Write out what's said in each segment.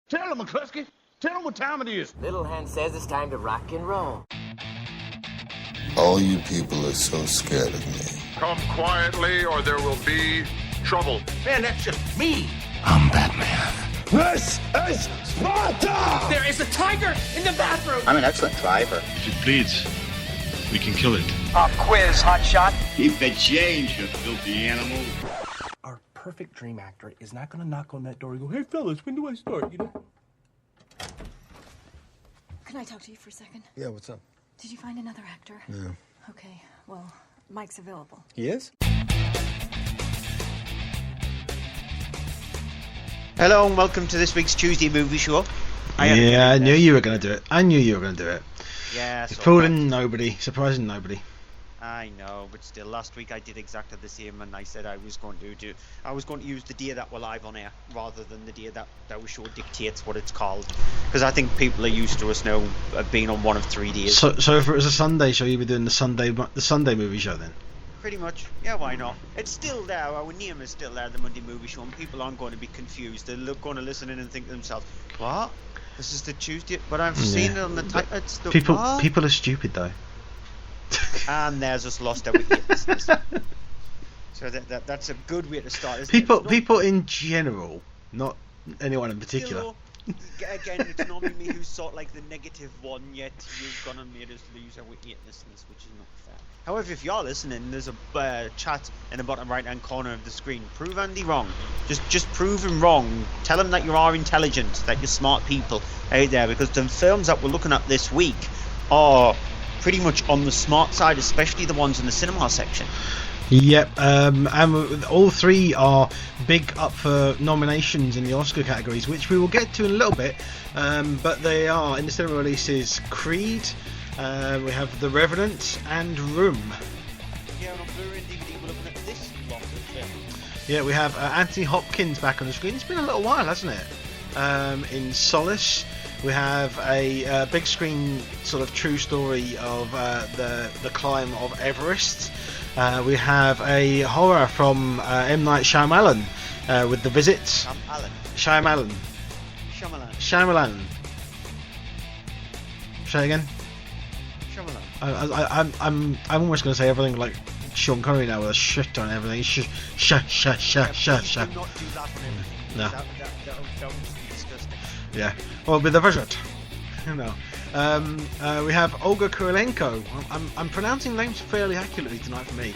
Tell him, McCluskey. Tell him what time it is. Little Hen says it's time to rock and roll. All you people are so scared of me. Come quietly or there will be trouble. Man, that's just me. I'm Batman. This is Sparta! There is a tiger in the bathroom! I'm an excellent driver. If it bleeds, we can kill it. Quiz, hotshot. Keep the change, you filthy animal. Our perfect dream actor is not going to knock on that door and go, hey, fellas, when do I start, you know? Can I talk to you for a second? Yeah, what's up? Did you find another actor? No. Okay, well, Mike's available. He is? Hello and welcome to this week's Tuesday movie show. I knew you were going to do it. Yeah, so fooling nobody, surprising nobody. I know, but still, last week I did exactly the same, and I said I was going to use the day that we're live on air rather than the day that our show dictates what it's called, because I think people are used to us now being on one of 3 days. So if it was a Sunday show, you'd be doing the Sunday movie show then? Pretty much, yeah. Why not? It's still there. Our name is still there, the Monday movie show, and people aren't going to be confused. They're going to listen in and think to themselves, "What? This is the Tuesday?" But I've seen it on the title. It's the people are stupid though. And there's us lost our listeners. So that's a good way to start. Isn't people in general, not anyone in particular. Still, again, it's normally me who's sort of like the negative one, yet you've gone and made us lose our 8 listeners, which is not fair. However, if you're listening, there's a chat in the bottom right hand corner of the screen. Prove Andy wrong. Just prove him wrong. Tell him that you are intelligent, that you're smart people out there, because the films that we're looking at this week are pretty much on the smart side, especially the ones in the cinema section. Yep, and all three are big up for nominations in the Oscar categories, which we will get to in a little bit, but they are, in the cinema releases, Creed, we have The Revenant, and Room. Yeah, and on Blu-ray and DVD we're looking at this lot of films. Yeah, we have Anthony Hopkins back on the screen. It's been a little while, hasn't it? In Solace. We have a big screen sort of true story of the climb of Everest. We have a horror from M. Night Shyamalan with The Visit. Shyamalan. Say again. Shyamalan. I'm almost going to say everything like Sean Connery now with a shit on everything. Do not do that on everything. No. That would be disgusting. Yeah. Well, with The Visit. No. We have Olga Kurylenko. I'm pronouncing names fairly accurately tonight for me.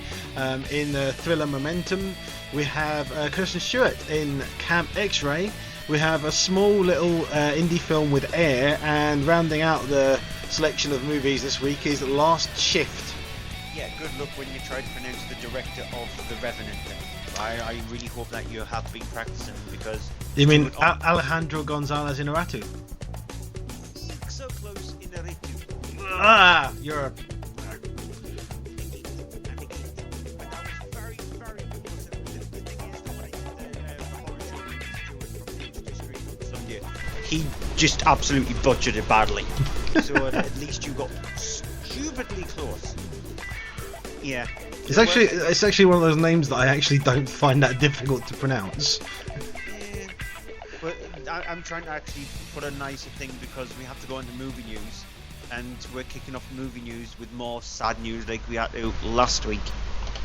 In the thriller Momentum, we have Kirsten Stewart in Camp X-Ray. We have a small little indie film with Air, and rounding out the selection of movies this week is Last Shift. Yeah, good luck when you try to pronounce the director of The Revenant. I really hope that you have been practicing, because... You mean Alejandro González Inarritu? So close, Inarritu. Ah, you're a... He just absolutely butchered it badly. So at least you got stupidly close. Yeah. It's actually one of those names that I actually don't find that difficult to pronounce. Yeah. But I'm trying to actually put a nicer thing, because we have to go into movie news, and we're kicking off movie news with more sad news like we had to last week.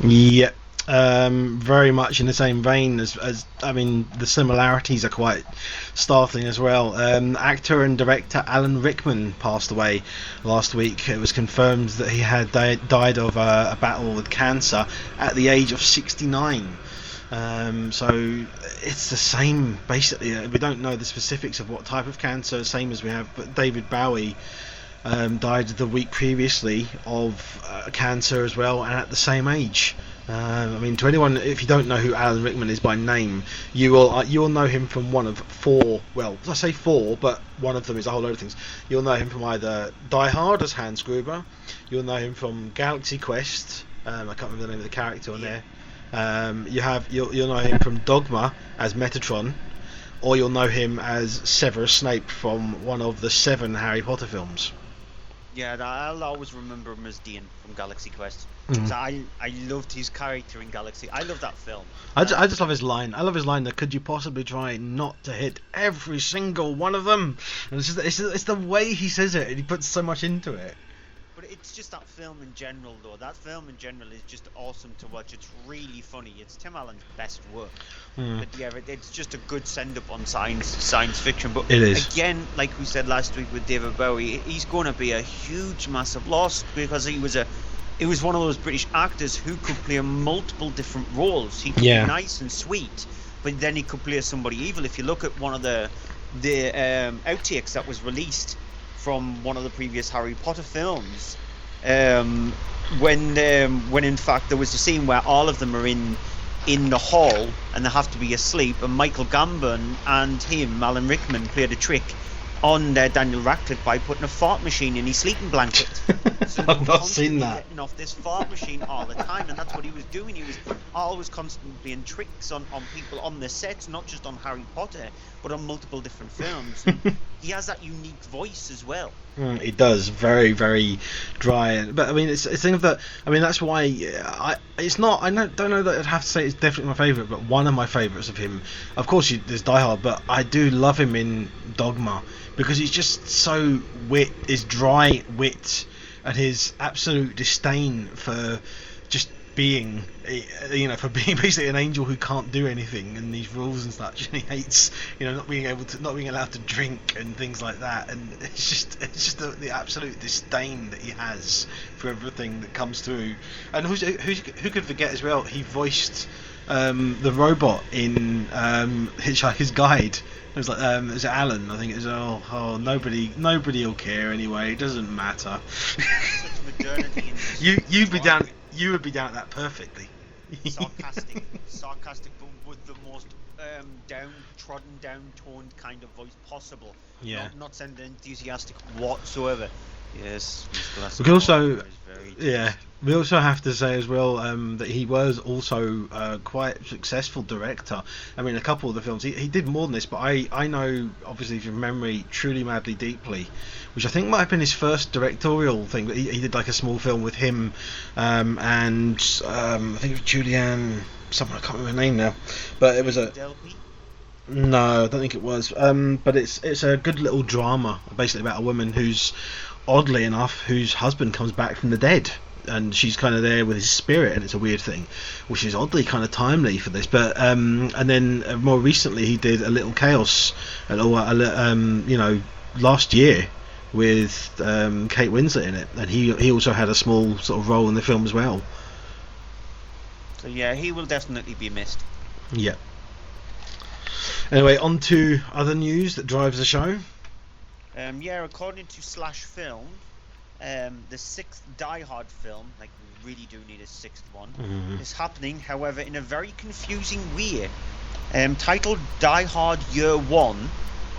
Yep. Very much in the same vein as I mean, the similarities are quite startling as well. Actor and director Alan Rickman passed away last week. It was confirmed that he had died of a battle with cancer at the age of 69. So it's the same, basically. We don't know the specifics of what type of cancer, same as we have, but David Bowie died the week previously of cancer as well, and at the same age. I mean, to anyone, if you don't know who Alan Rickman is by name, you will know him from one of four. Well, I say four, but one of them is a whole load of things. You'll know him from either Die Hard as Hans Gruber. You'll know him from Galaxy Quest. I can't remember the name of the character on there. You'll know him from Dogma as Metatron, or you'll know him as Severus Snape from one of the 7 Harry Potter films. Yeah, I'll always remember him as Dean from Galaxy Quest. So I loved his character in Galaxy. I love that film. I just love his line. I love his line that could you possibly try not to hit every single one of them? And it's the way he says it, and he puts so much into it. But it's just that film in general, though. That film in general is just awesome to watch. It's really funny. It's Tim Allen's best work. But yeah, it's just a good send-up on science fiction. But it is. Again, like we said last week with David Bowie, he's going to be a huge, massive loss because he was one of those British actors who could play multiple different roles. He could be nice and sweet, but then he could play somebody evil. If you look at one of the outtakes that was released from one of the previous Harry Potter films, when in fact there was a scene where all of them are in the hall and they have to be asleep, and Michael Gambon and him, Alan Rickman, played a trick on Daniel Radcliffe by putting a fart machine in his sleeping blanket. So I've not seen that. Getting off this fart machine all the time, and that's what he was doing. He was always constantly playing tricks on people on the sets, not just on Harry Potter, but on multiple different films. He has that unique voice as well. He does, very, very dry. But I mean, it's a thing of that. I mean, that's why it's not. I don't know that I'd have to say it's definitely my favourite, but one of my favourites of him. Of course, there's Die Hard, but I do love him in Dogma because he's just so his dry wit and his absolute disdain for just being, for being basically an angel who can't do anything and these rules and such. And he hates, not being allowed to drink and things like that. And it's just the absolute disdain that he has for everything that comes through. And who could forget as well? He voiced the robot in Hitchhiker's Guide. It was like is it Alan? I think it was nobody will care anyway. It doesn't matter. Such modernity in you would be down at that perfectly. sarcastic, but with the most downtrodden, down-toned kind of voice possible. Yeah. Not sounding enthusiastic whatsoever. Yes. We can also, we also have to say as well that he was also quite a successful director. I mean, a couple of the films he did more than this, but I know obviously from memory, Truly, Madly, Deeply, which I think might have been his first directorial thing. But he did like a small film with him, and I think it was Julianne. Someone I can't remember her name now, but it was a. No, I don't think it was. But it's a good little drama, basically about a woman who's, oddly enough, whose husband comes back from the dead, and she's kind of there with his spirit, and it's a weird thing, which is oddly kind of timely for this. But and then more recently he did A Little Chaos, last year with Kate Winslet in it, and he also had a small sort of role in the film as well. So yeah, he will definitely be missed. Yeah. Anyway, on to other news that drives the show. According to Slash Film, the sixth Die Hard film, like we really do need a sixth one, is happening, however, in a very confusing way. Titled Die Hard Year One,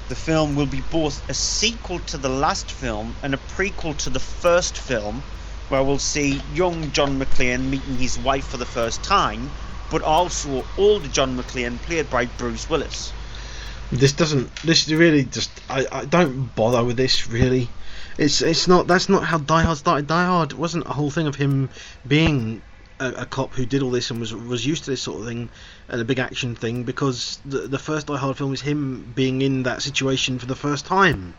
the film will be both a sequel to the last film and a prequel to the first film, where we'll see young John McClane meeting his wife for the first time, but also older John McClane played by Bruce Willis. This really just I don't bother with this really. That's not how Die Hard started. Die Hard wasn't a whole thing of him being a cop who did all this and was used to this sort of thing and a big action thing, because the first Die Hard film is him being in that situation for the first time.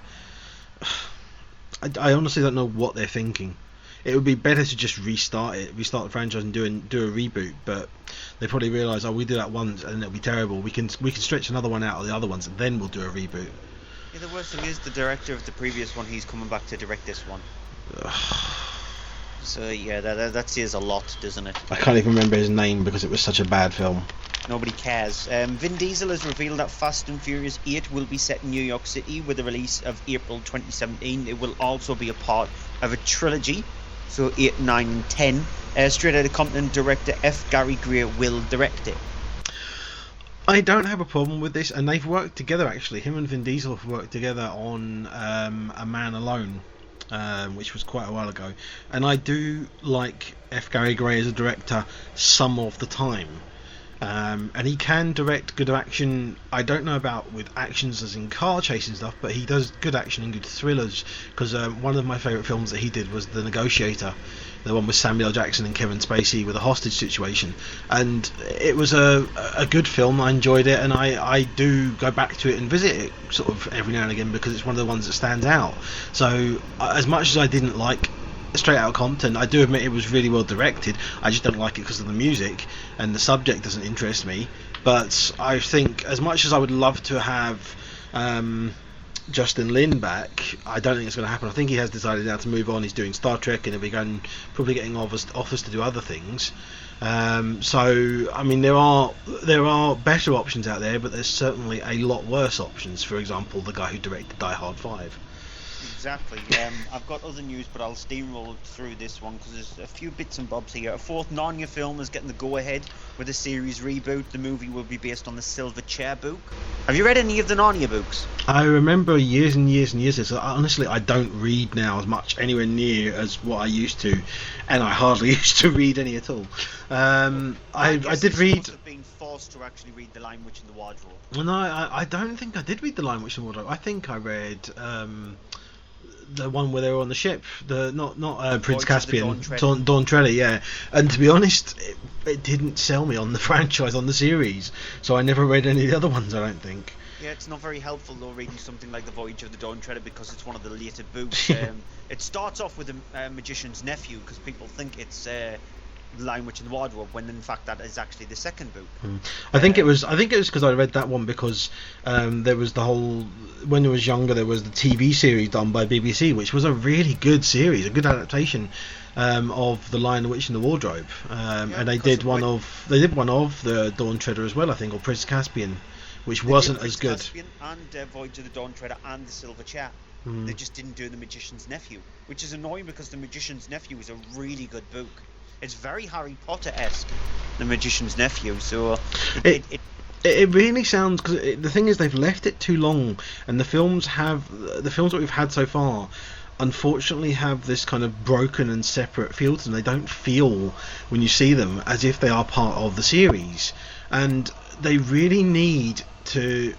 I honestly don't know what they're thinking. It would be better to just restart the franchise and do a reboot, but they probably realise, we do that once and it'll be terrible. We can stretch another one out of the other ones and then we'll do a reboot. Yeah, the worst thing is the director of the previous one, he's coming back to direct this one. So yeah, that says a lot, doesn't it? I can't even remember his name because it was such a bad film. Nobody cares. Vin Diesel has revealed that Fast and Furious 8 will be set in New York City with the release of April 2017. It will also be a part of a trilogy. So 8, 9 and 10. Straight Outta Compton director F. Gary Gray will direct it. I don't have a problem with this, and they've worked together actually. Him and Vin Diesel have worked together on A Man Alone, which was quite a while ago. And I do like F. Gary Gray as a director some of the time. And he can direct good action. I don't know about with actions as in car chasing stuff, but he does good action and good thrillers. Because one of my favourite films that he did was The Negotiator, the one with Samuel L. Jackson and Kevin Spacey with a hostage situation, and it was a good film. I enjoyed it, and I do go back to it and visit it sort of every now and again because it's one of the ones that stands out. So as much as I didn't like Straight Outta Compton, I do admit it was really well directed. I just don't like it because of the music, and the subject doesn't interest me. But I think as much as I would love to have Justin Lin back, I don't think it's going to happen. I think he has decided now to move on. He's doing Star Trek, and he'll be going, probably getting offers to do other things. So I mean, there are better options out there, but there's certainly a lot worse options. For example, the guy who directed Die Hard 5. Exactly. I've got other news, but I'll steamroll through this one because there's a few bits and bobs here. A fourth Narnia film is getting the go-ahead with a series reboot. The movie will be based on the Silver Chair book. Have you read any of the Narnia books? I remember years and years and years ago. So honestly, I don't read now as much, anywhere near as what I used to, and I hardly used to read any at all. I did read. Have been forced to actually read The Lion, Witch and the Wardrobe. No, I don't think I did read The Lion, Witch and the Wardrobe. I think I read the one where they were on the ship, not Prince Caspian, Dawn Treader, yeah. And to be honest, it didn't sell me on the franchise, on the series, so I never read any of the other ones, I don't think. Yeah, it's not very helpful though reading something like The Voyage of the Dawn Treader because it's one of the later books. It starts off with a magician's nephew because people think it's The Lion, Witch and the Wardrobe, when in fact that is actually the second book. I think it was because I read that one because there was the whole, when I was younger, there was the TV series done by BBC, which was a really good series, a good adaptation of The Lion, the Witch and the Wardrobe. And they did one of the Dawn Treader as well, I think, or Prince Caspian, which wasn't as good. Caspian and Voyage of the Dawn Treader and the Silver Chair. They just didn't do The Magician's Nephew, which is annoying because The Magician's Nephew is a really good book. It's very Harry Potter-esque, The Magician's Nephew. So it really sounds, because the thing is they've left it too long, and the films that we've had so far, unfortunately, have this kind of broken and separate feel to them. They don't feel, when you see them, as if they are part of the series, and they really need to,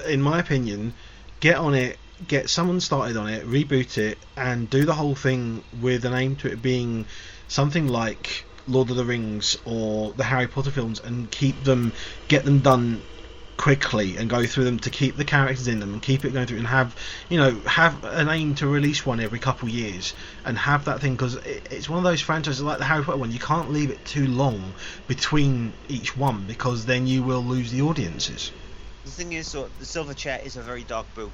in my opinion, get on it, get someone started on it, reboot it, and do the whole thing with an aim to it being something like Lord of the Rings or the Harry Potter films, and get them done quickly and go through them to keep the characters in them and keep it going through, and have an aim to release one every couple years and have that thing, because it's one of those franchises like the Harry Potter one. You can't leave it too long between each one because then you will lose the audiences. The thing is, so the Silver Chair is a very dark book.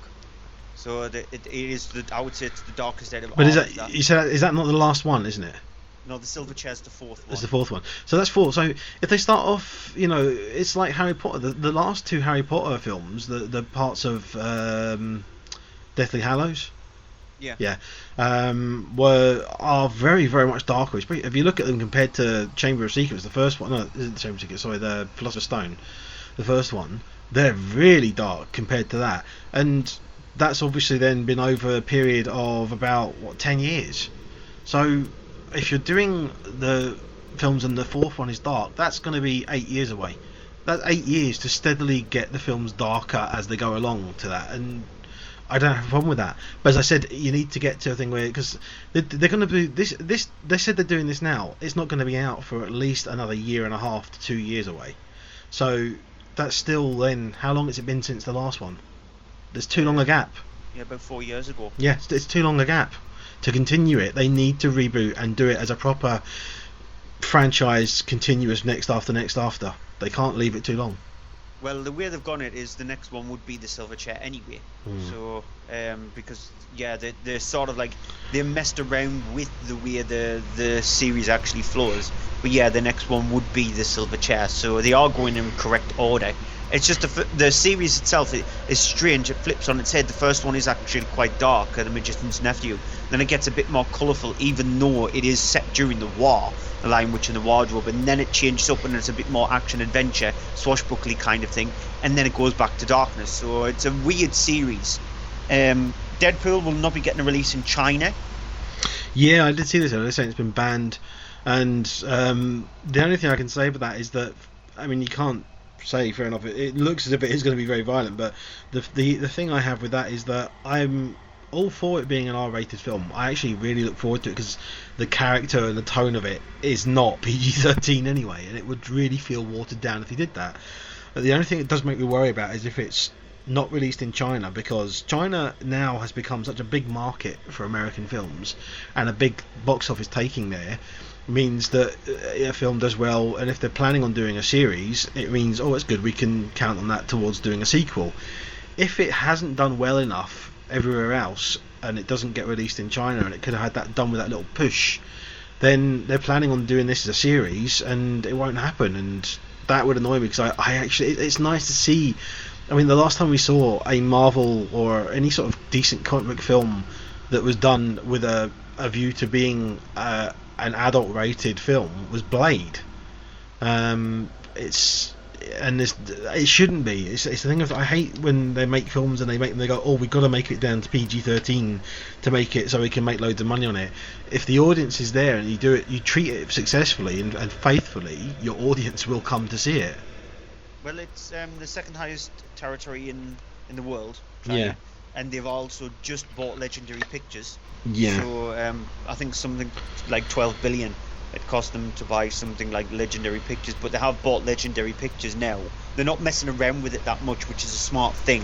So it is, I would say, it's the darkest out of all. But is that not the last one, isn't it? No, the Silver Chair's the fourth one. It's the fourth one. So that's four. So if they start off, it's like Harry Potter. The last two Harry Potter films, the parts of Deathly Hallows, are very, very much darker. If you look at them compared to Chamber of Secrets, the first one, no, isn't the Chamber of Secrets, sorry, the Philosopher's Stone, the first one, they're really dark compared to that. And that's obviously then been over a period of about 10 years. So if you're doing the films and the fourth one is dark, that's going to be 8 years away. That's 8 years to steadily get the films darker as they go along to that, and I don't have a problem with that. But as I said, you need to get to a thing where, because they're going to do this. They said they're doing this now. It's not going to be out for at least another 1.5 to 2 years away. So that's still then. How long has it been since the last one? There's too long a gap. Yeah, about 4 years ago. Yeah, it's too long a gap. To continue it, they need to reboot and do it as a proper franchise, continuous next after next after. They can't leave it too long. Well, the way they've gone it is the next one would be the Silver Chair anyway. So because they're sort of like, they messed around with the way the series actually flows, but the next one would be the Silver Chair, so they are going in correct order. It's just the series itself is strange. It flips on its head. The first one is actually quite dark, The Magician's Nephew. Then it gets a bit more colourful, even though it is set during the war, The Lion, Witch and the Wardrobe. And then it changes up and it's a bit more action-adventure, swashbuckly kind of thing. And then it goes back to darkness. So it's a weird series. Deadpool will not be getting a release in China. Yeah, I did see this. They're saying it's been banned. And the only thing I can say about that is that I mean, you can't say fair enough. It looks as if it is going to be very violent, but the thing I have with that is that I'm all for it being an R-rated film. I actually really look forward to it because the character and the tone of it is not PG-13 anyway, and it would really feel watered down if he did that. But the only thing it does make me worry about is if it's not released in China, because China now has become such a big market for American films, and a big box office taking there means that a film does well, and if they're planning on doing a series, it means, oh, it's good, we can count on that towards doing a sequel. If it hasn't done well enough everywhere else and it doesn't get released in China, and it could have had that done with that little push, then they're planning on doing this as a series and it won't happen, and that would annoy me, because I actually, it's nice to see. I mean, the last time we saw a Marvel or any sort of decent comic book film that was done with a view to being an adult rated film was Blade. It shouldn't be. It's the thing of, I hate when they make films and they go, oh, we've got to make it down to PG-13 to make it so we can make loads of money on it. If the audience is there and you treat it successfully and faithfully, your audience will come to see it. Well, it's the second highest territory in the world. Yeah. And they've also just bought Legendary Pictures. Yeah. So I think something like 12 billion it cost them to buy something like Legendary Pictures, but they have bought Legendary Pictures now. They're not messing around with it that much, which is a smart thing.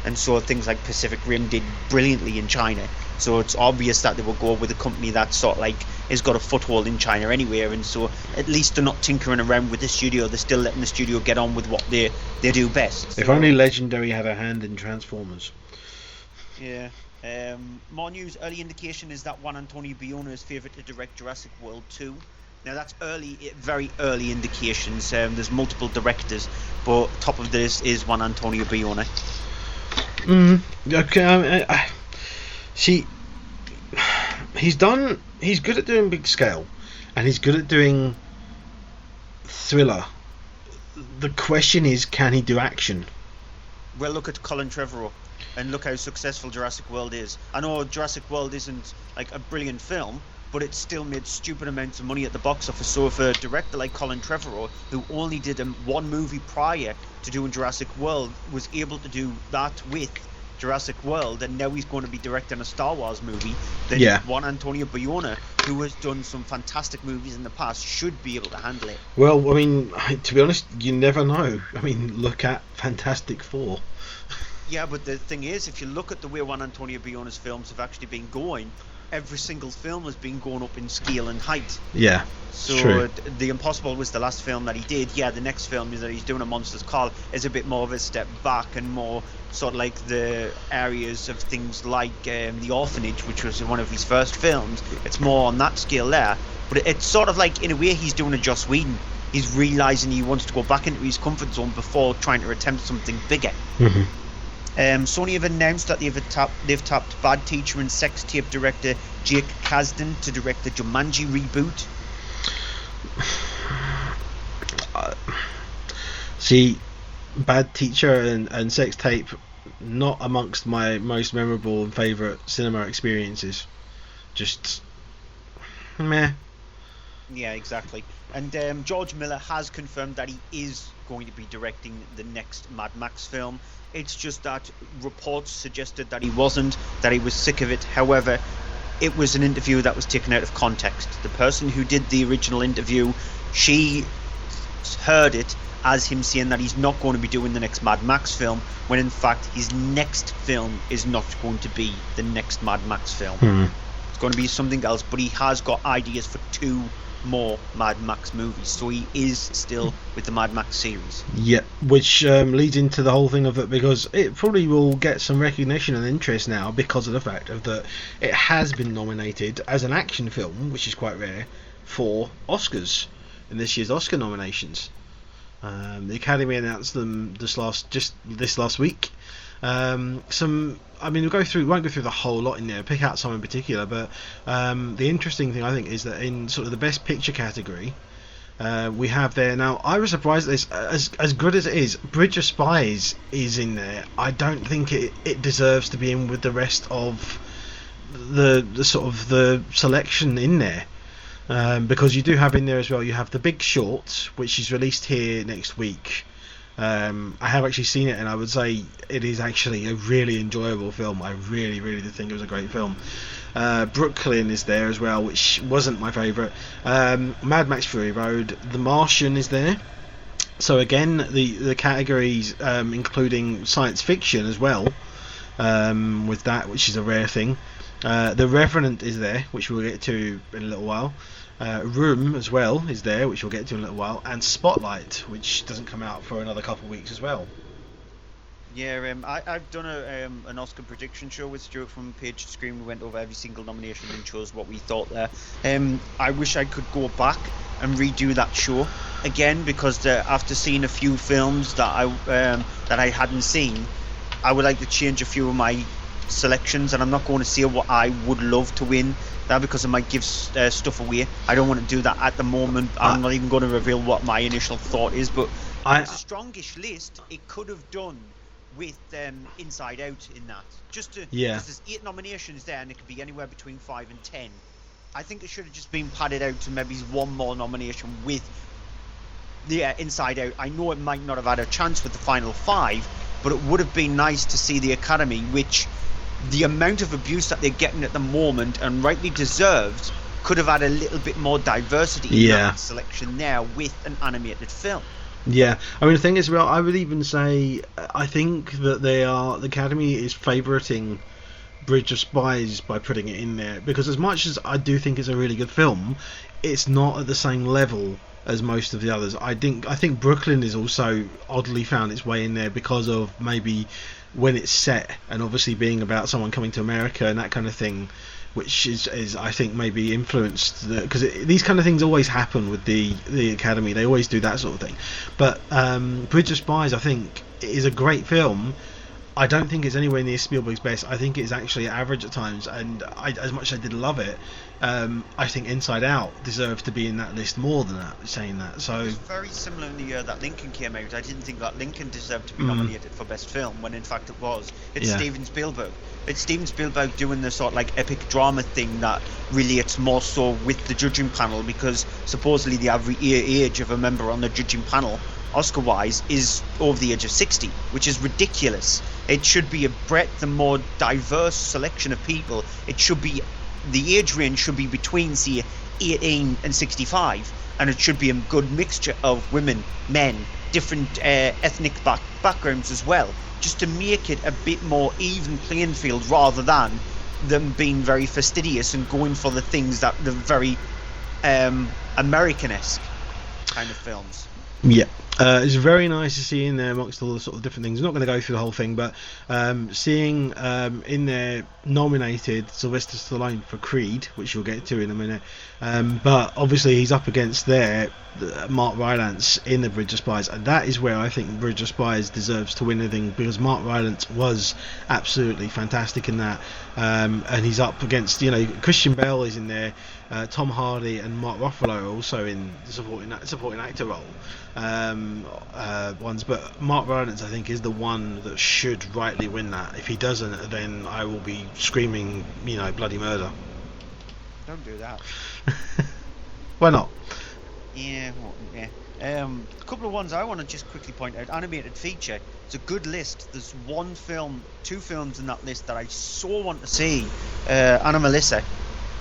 And so things like Pacific Rim did brilliantly in China. So it's obvious that they will go with a company that sort of like has got a foothold in China anywhere, and so at least they're not tinkering around with the studio. They're still letting the studio get on with what they do best. If only Legendary had a hand in Transformers. Yeah. More news. Early indication is that Juan Antonio Bayona is favoured to direct Jurassic World 2. Now that's very early indications. There's multiple directors, but top of this is Juan Antonio Bayona. Okay. See, he's good at doing big scale, and he's good at doing thriller. The question is, can he do action? Well, look at Colin Trevorrow, and look how successful Jurassic World is. I know Jurassic World isn't like a brilliant film, but it still made stupid amounts of money at the box office. So if a director like Colin Trevorrow, who only did one movie prior to doing Jurassic World, was able to do that with Jurassic World, and now he's going to be directing a Star Wars movie, then Juan Antonio Bayona, who has done some fantastic movies in the past, should be able to handle it. Well, I mean, to be honest, you never know. I mean, look at Fantastic Four. Yeah, but the thing is, if you look at the way Juan Antonio Bayona's films have actually been going, every single film has been going up in scale and height. Yeah, so true. The Impossible was the last film that he did. Yeah, the next film is that he's doing A Monster's Call is a bit more of a step back, and more sort of like the areas of things like The Orphanage, which was one of his first films. It's more on that scale there, but it's sort of like, in a way, he's doing a Joss Whedon. He's realising he wants to go back into his comfort zone before trying to attempt something bigger. Mm-hmm. Sony have announced that they've tapped Bad Teacher and Sex Tape director Jake Kasdan to direct the Jumanji reboot. See, Bad Teacher and Sex Tape, not amongst my most memorable and favourite cinema experiences. Just meh. Yeah, exactly. And George Miller has confirmed that he is going to be directing the next Mad Max film. It's just that reports suggested that he wasn't, that he was sick of it. However, it was an interview that was taken out of context. The person who did the original interview, she heard it as him saying that he's not going to be doing the next Mad Max film, when in fact his next film is not going to be the next Mad Max film. It's going to be something else, but he has got ideas for 2 more Mad Max movies, so he is still with the Mad Max series. Yeah, which leads into the whole thing of it, because it probably will get some recognition and interest now because of the fact of that it has been nominated as an action film, which is quite rare, for Oscars in this year's Oscar nominations. The Academy announced them this last week. We won't go through the whole lot in there, pick out some in particular, but the interesting thing I think is that in sort of the best picture category, we have there now. I was surprised at this, as good as it is, Bridge of Spies is in there. I don't think it deserves to be in with the rest of the sort of the selection in there. because you do have in there as well. You have The Big Short, which is released here next week. I have actually seen it, and I would say it is actually a really enjoyable film. I really did think it was a great film. Brooklyn is there as well, which wasn't my favourite. Mad Max Fury Road, The Martian is there. So again, the categories including science fiction as well, with that, which is a rare thing. The Revenant is there, which we'll get to in a little while. Room as well is there, which we'll get to in a little while, and Spotlight, which doesn't come out for another couple of weeks as well. Yeah, I've done an Oscar prediction show with Stuart from Page to Screen. We went over every single nomination and chose what we thought there. I wish I could go back and redo that show again, because after seeing a few films that I hadn't seen, I would like to change a few of my selections, and I'm not going to say what I would love to win there because it might give stuff away. I don't want to do that at the moment. I'm not even going to reveal what my initial thought is, but it's a strongish list. It could have done with Inside Out in that, just to, because there's 8 nominations there, and it could be anywhere between 5 and 10. I think it should have just been padded out to maybe one more nomination with the Inside Out. I know it might not have had a chance with the final 5, but it would have been nice to see the Academy, which the amount of abuse that they're getting at the moment, and rightly deserved, could have had a little bit more diversity in that selection there with an animated film. Yeah, I mean the thing is, well, I would even say I think that the Academy is favouriting Bridge of Spies by putting it in there, because as much as I do think it's a really good film, it's not at the same level as most of the others. I think Brooklyn is also oddly found its way in there because of maybe when it's set, and obviously being about someone coming to America and that kind of thing, which is I think maybe influenced, because these kind of things always happen with the Academy. They always do that sort of thing. But Bridge of Spies, I think, is a great film. I don't think it's anywhere near Spielberg's best. I think it's actually average at times, and as much as I did love it, I think Inside Out deserves to be in that list more than that, saying that. So it's very similar in the year that Lincoln came out. I didn't think that Lincoln deserved to be nominated for Best Film, when in fact it was. It's Steven Spielberg. It's Steven Spielberg doing the sort of like epic drama thing that relates more so with the judging panel, because supposedly the average age of a member on the judging panel, Oscar-wise, is over the age of 60, which is ridiculous. It should be a breadth and more diverse selection of people. It should be, the age range should be between, say, 18 and 65, and it should be a good mixture of women, men, different ethnic backgrounds as well, just to make it a bit more even playing field, rather than them being very fastidious and going for the things that the very American-esque kind of films. Yeah. It's very nice to see in there amongst all the sort of different things. I'm not going to go through the whole thing, but seeing in there nominated Sylvester Stallone for Creed, which we'll get to in a minute, but obviously he's up against there Mark Rylance in The Bridge of Spies, and that is where I think Bridge of Spies deserves to win anything, because Mark Rylance was absolutely fantastic in that, and he's up against, Christian Bale is in there, Tom Hardy and Mark Ruffalo are also in the supporting actor role ones, but Mark Rylance I think is the one that should rightly win that. If he doesn't, then I will be screaming, bloody murder. Don't do that. Why not? Yeah. A couple of ones I want to just quickly point out. Animated feature. It's a good list. There's two films in that list that I so want to see. Anna Melissa,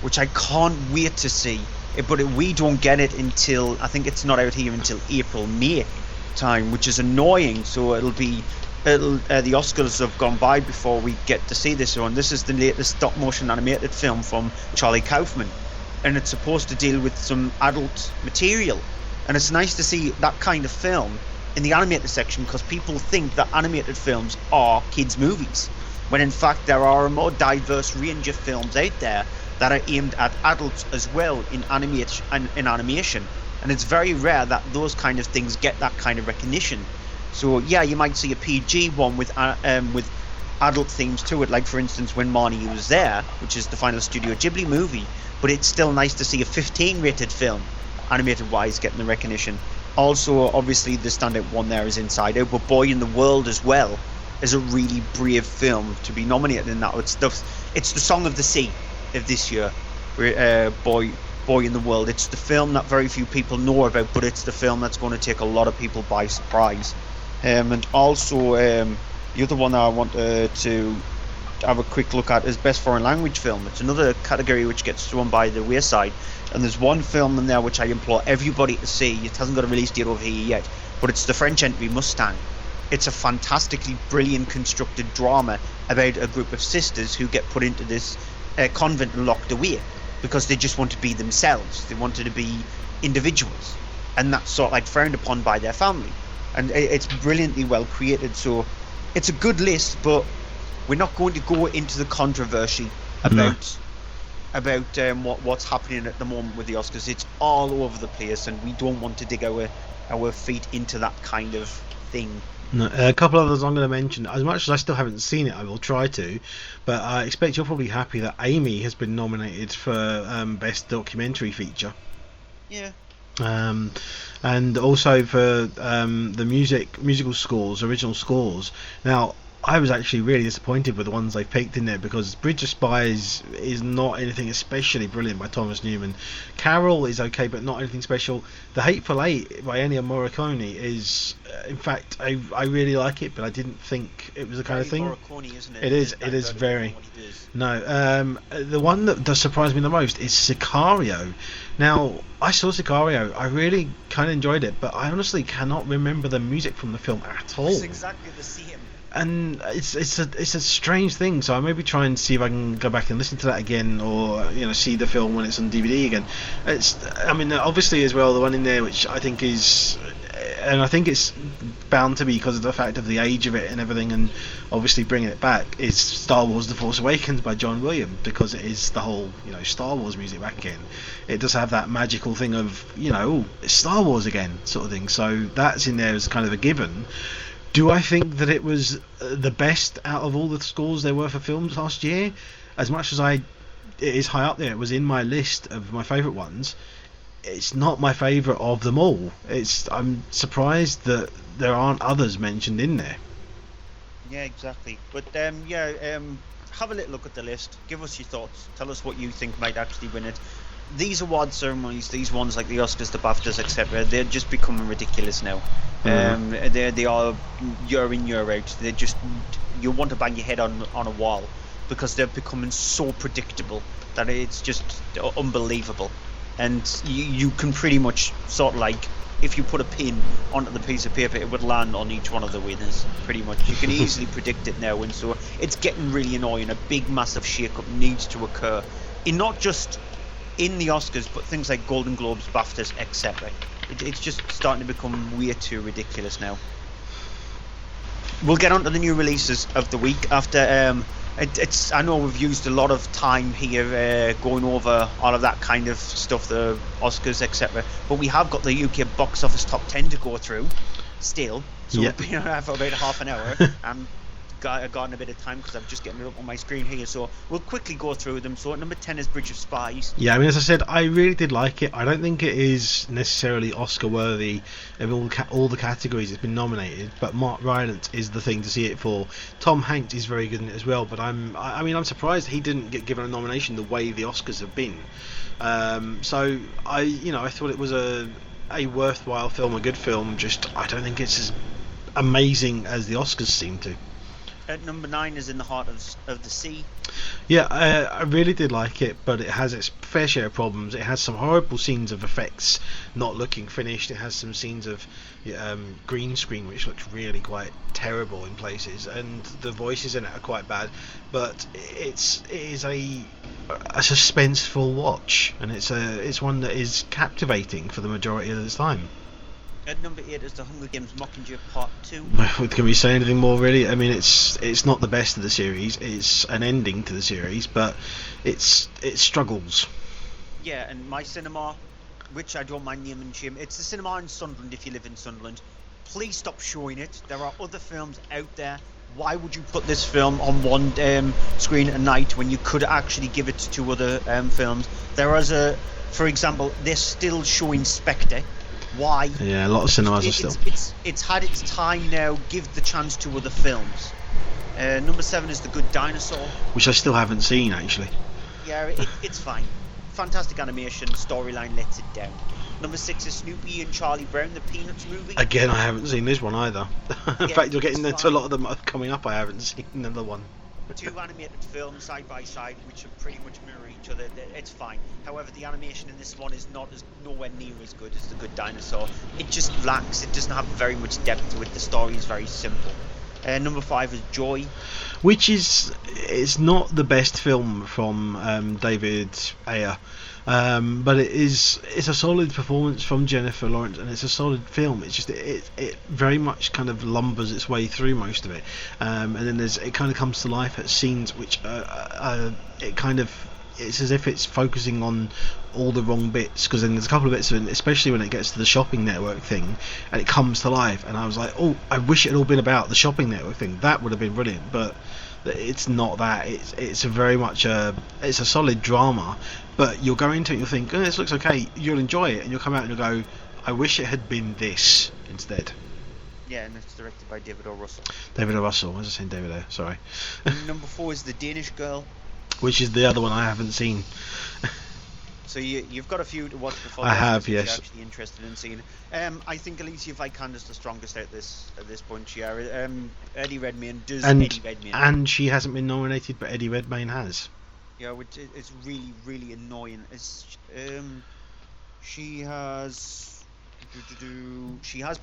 which I can't wait to see. But we don't get it until, I think it's not out here until April, May time, which is annoying. So the Oscars have gone by before we get to see this one. This is the latest stop motion animated film from Charlie Kaufman, and it's supposed to deal with some adult material, and it's nice to see that kind of film in the animated section, because people think that animated films are kids movies, when in fact there are a more diverse range of films out there that are aimed at adults as well in animation, and it's very rare that those kind of things get that kind of recognition. So yeah, you might see a PG one with adult themes to it, like for instance When Marnie Was There, which is the final Studio Ghibli movie, but it's still nice to see a 15 rated film animated wise getting the recognition. Also obviously the standout one there is Inside Out, but Boy in the World as well is a really brave film to be nominated in that. It's the Song of the Sea of this year, Boy boy in the world. It's the film that very few people know about, but it's the film that's going to take a lot of people by surprise. And also, the other one that I want to have a quick look at is Best Foreign Language Film. It's another category which gets thrown by the wayside. And there's one film in there which I implore everybody to see. It hasn't got a release date over here yet, but it's the French entry, Mustang. It's a fantastically brilliant constructed drama about a group of sisters who get put into this convent and locked away because they just want to be themselves. They wanted to be individuals, and that's sort of like frowned upon by their family. And it's brilliantly well created. So it's a good list, but we're not going to go into the controversy about what's happening at the moment with the Oscars. It's all over the place, and we don't want to dig our feet into that kind of thing. No, a couple of others I'm going to mention. As much as I still haven't seen it, I will try to. But I expect you're probably happy that Amy has been nominated for Best Documentary Feature. Yeah. And also for the musical scores, original scores. Now, I was actually really disappointed with the ones they picked in there, because Bridge of Spies is not anything especially brilliant by Thomas Newman. Carol is okay, but not anything special. The Hateful Eight by Ennio Morricone is, in fact, I really like it, but I didn't think it was the kind of thing. Morricone, isn't it? It is very. No, the one that does surprise me the most is Sicario. Now, I saw Sicario. I really kind of enjoyed it, but I honestly cannot remember the music from the film at all. It's exactly the same. And it's a strange thing, so I maybe try and see if I can go back and listen to that again, or see the film when it's on DVD again. Obviously as well, the one in there which I think is, and I think it's bound to be because of the fact of the age of it and everything, and obviously bringing it back, is Star Wars: The Force Awakens by John Williams, because it is the whole Star Wars music back again. It does have that magical thing of it's Star Wars again sort of thing, so that's in there as kind of a given. Do I think that it was the best out of all the scores there were for films last year? As much as it is high up there, it was in my list of my favourite ones. It's not my favourite of them all. I'm surprised that there aren't others mentioned in there. Yeah, exactly. But have a little look at the list. Give us your thoughts. Tell us what you think might actually win it. These award ceremonies, these ones like the Oscars, the BAFTAs, etc., they're just becoming ridiculous now. They are year in, year out. They're just, you want to bang your head on a wall, because they're becoming so predictable that it's just unbelievable. And you can pretty much sort of like, if you put a pin onto the piece of paper, it would land on each one of the winners, pretty much. You can easily predict it now, and so it's getting really annoying. A big, massive shake-up needs to occur, in not just in the Oscars, but things like Golden Globes, BAFTAs, etc. It's just starting to become way too ridiculous now. We'll get on to the new releases of the week after. I know we've used a lot of time here going over all of that kind of stuff, the Oscars, etc. But we have got the UK box office top 10 to go through still. So we've been around for about half an hour. And gotten a bit of time because I'm just getting it up on my screen here, so we'll quickly go through them. So at number 10 is Bridge of Spies. Yeah, as I said, I really did like it. I don't think it is necessarily Oscar worthy of all the categories it's been nominated, but Mark Rylance is the thing to see it for. Tom Hanks is very good in it as well, but I'm surprised he didn't get given a nomination the way the Oscars have been. So I thought it was a worthwhile film, a good film. Just I don't think it's as amazing as the Oscars seem to. At number 9 is In the Heart of the Sea. Yeah, I really did like it, but it has its fair share of problems. It has some horrible scenes of effects not looking finished. It has some scenes of green screen which looks really quite terrible in places, and the voices in it are quite bad. But it is a suspenseful watch, and it's one that is captivating for the majority of the time. At number 8 is The Hunger Games Mockingjay Part 2. Can we say anything more, really? I mean, it's not the best of the series. It's an ending to the series, but it struggles. Yeah, and my cinema, which I don't mind naming and shame, it's the cinema in Sunderland if you live in Sunderland. Please stop showing it. There are other films out there. Why would you put this film on one screen a night when you could actually give it to other films? For example, they're still showing Spectre. Why? Yeah, a lot of cinemas are still. It's had its time now. Give the chance to other films. Number 7 is The Good Dinosaur, which I still haven't seen, actually. Yeah, it's fine. fantastic animation, storyline lets it down. Number 6 is Snoopy and Charlie Brown, the Peanuts movie. Again, I haven't seen this one either. In Yeah, fact, you're getting it's into a fine. lot of them coming up. I haven't seen another one. 2 animated films side by side, which pretty much mirror each other. It's fine. However, the animation in this one is nowhere near as good as The Good Dinosaur. It just lacks. It doesn't have very much depth to it. The story is very simple. Number 5 is Joy, Which is it's not the best film from David Ayer, but it's a solid performance from Jennifer Lawrence, and it's a solid film. It's just it very much kind of lumbers its way through most of it, and then it kind of comes to life at scenes which it's as if it's focusing on all the wrong bits, because then there's a couple of bits of it, especially when it gets to the shopping network thing and it comes to life, and I was like, oh, I wish it had all been about the shopping network thing. That would have been brilliant, but it's not that. It's a very much it's a solid drama, but you'll go into it, you'll think, oh, this looks okay, you'll enjoy it, and you'll come out and you'll go, I wish it had been this instead. Yeah, and it's directed by David O. Russell. David O. Russell, I was just saying David O. Sorry. Number 4 is The Danish Girl. Which is the other one I haven't seen. So you've got a few to watch before. I have, you're yes. actually interested in seeing. I think Alicia Vikander's the strongest at this point. Yeah. Eddie Redmayne does Eddie Redmayne. And she hasn't been nominated, but Eddie Redmayne has. Yeah, which is really, really annoying. She has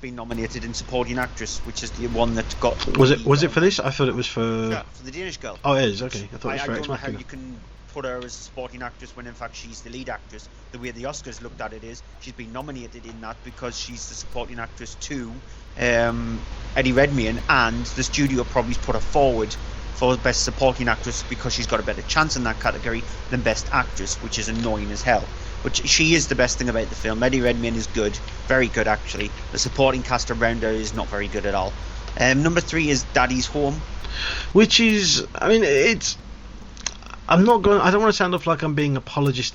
been nominated in supporting actress, which is the one that got. Was it for this? I thought it was for. Yeah, for The Danish Girl. Oh, it is. Okay, I thought it was for I Ex don't know how Machina. you can put her as a supporting actress when in fact she's the lead actress. The way the Oscars looked at it is she's been nominated in that because she's the supporting actress to Eddie Redmayne, and the studio probably put her forward for best supporting actress because she's got a better chance in that category than best actress, which is annoying as hell. But she is the best thing about the film. Eddie Redmayne is good, very good actually. The supporting cast around her is not very good at all. Number 3 is Daddy's Home. Which is, I mean, it's. I don't want to sound off like I'm being apologist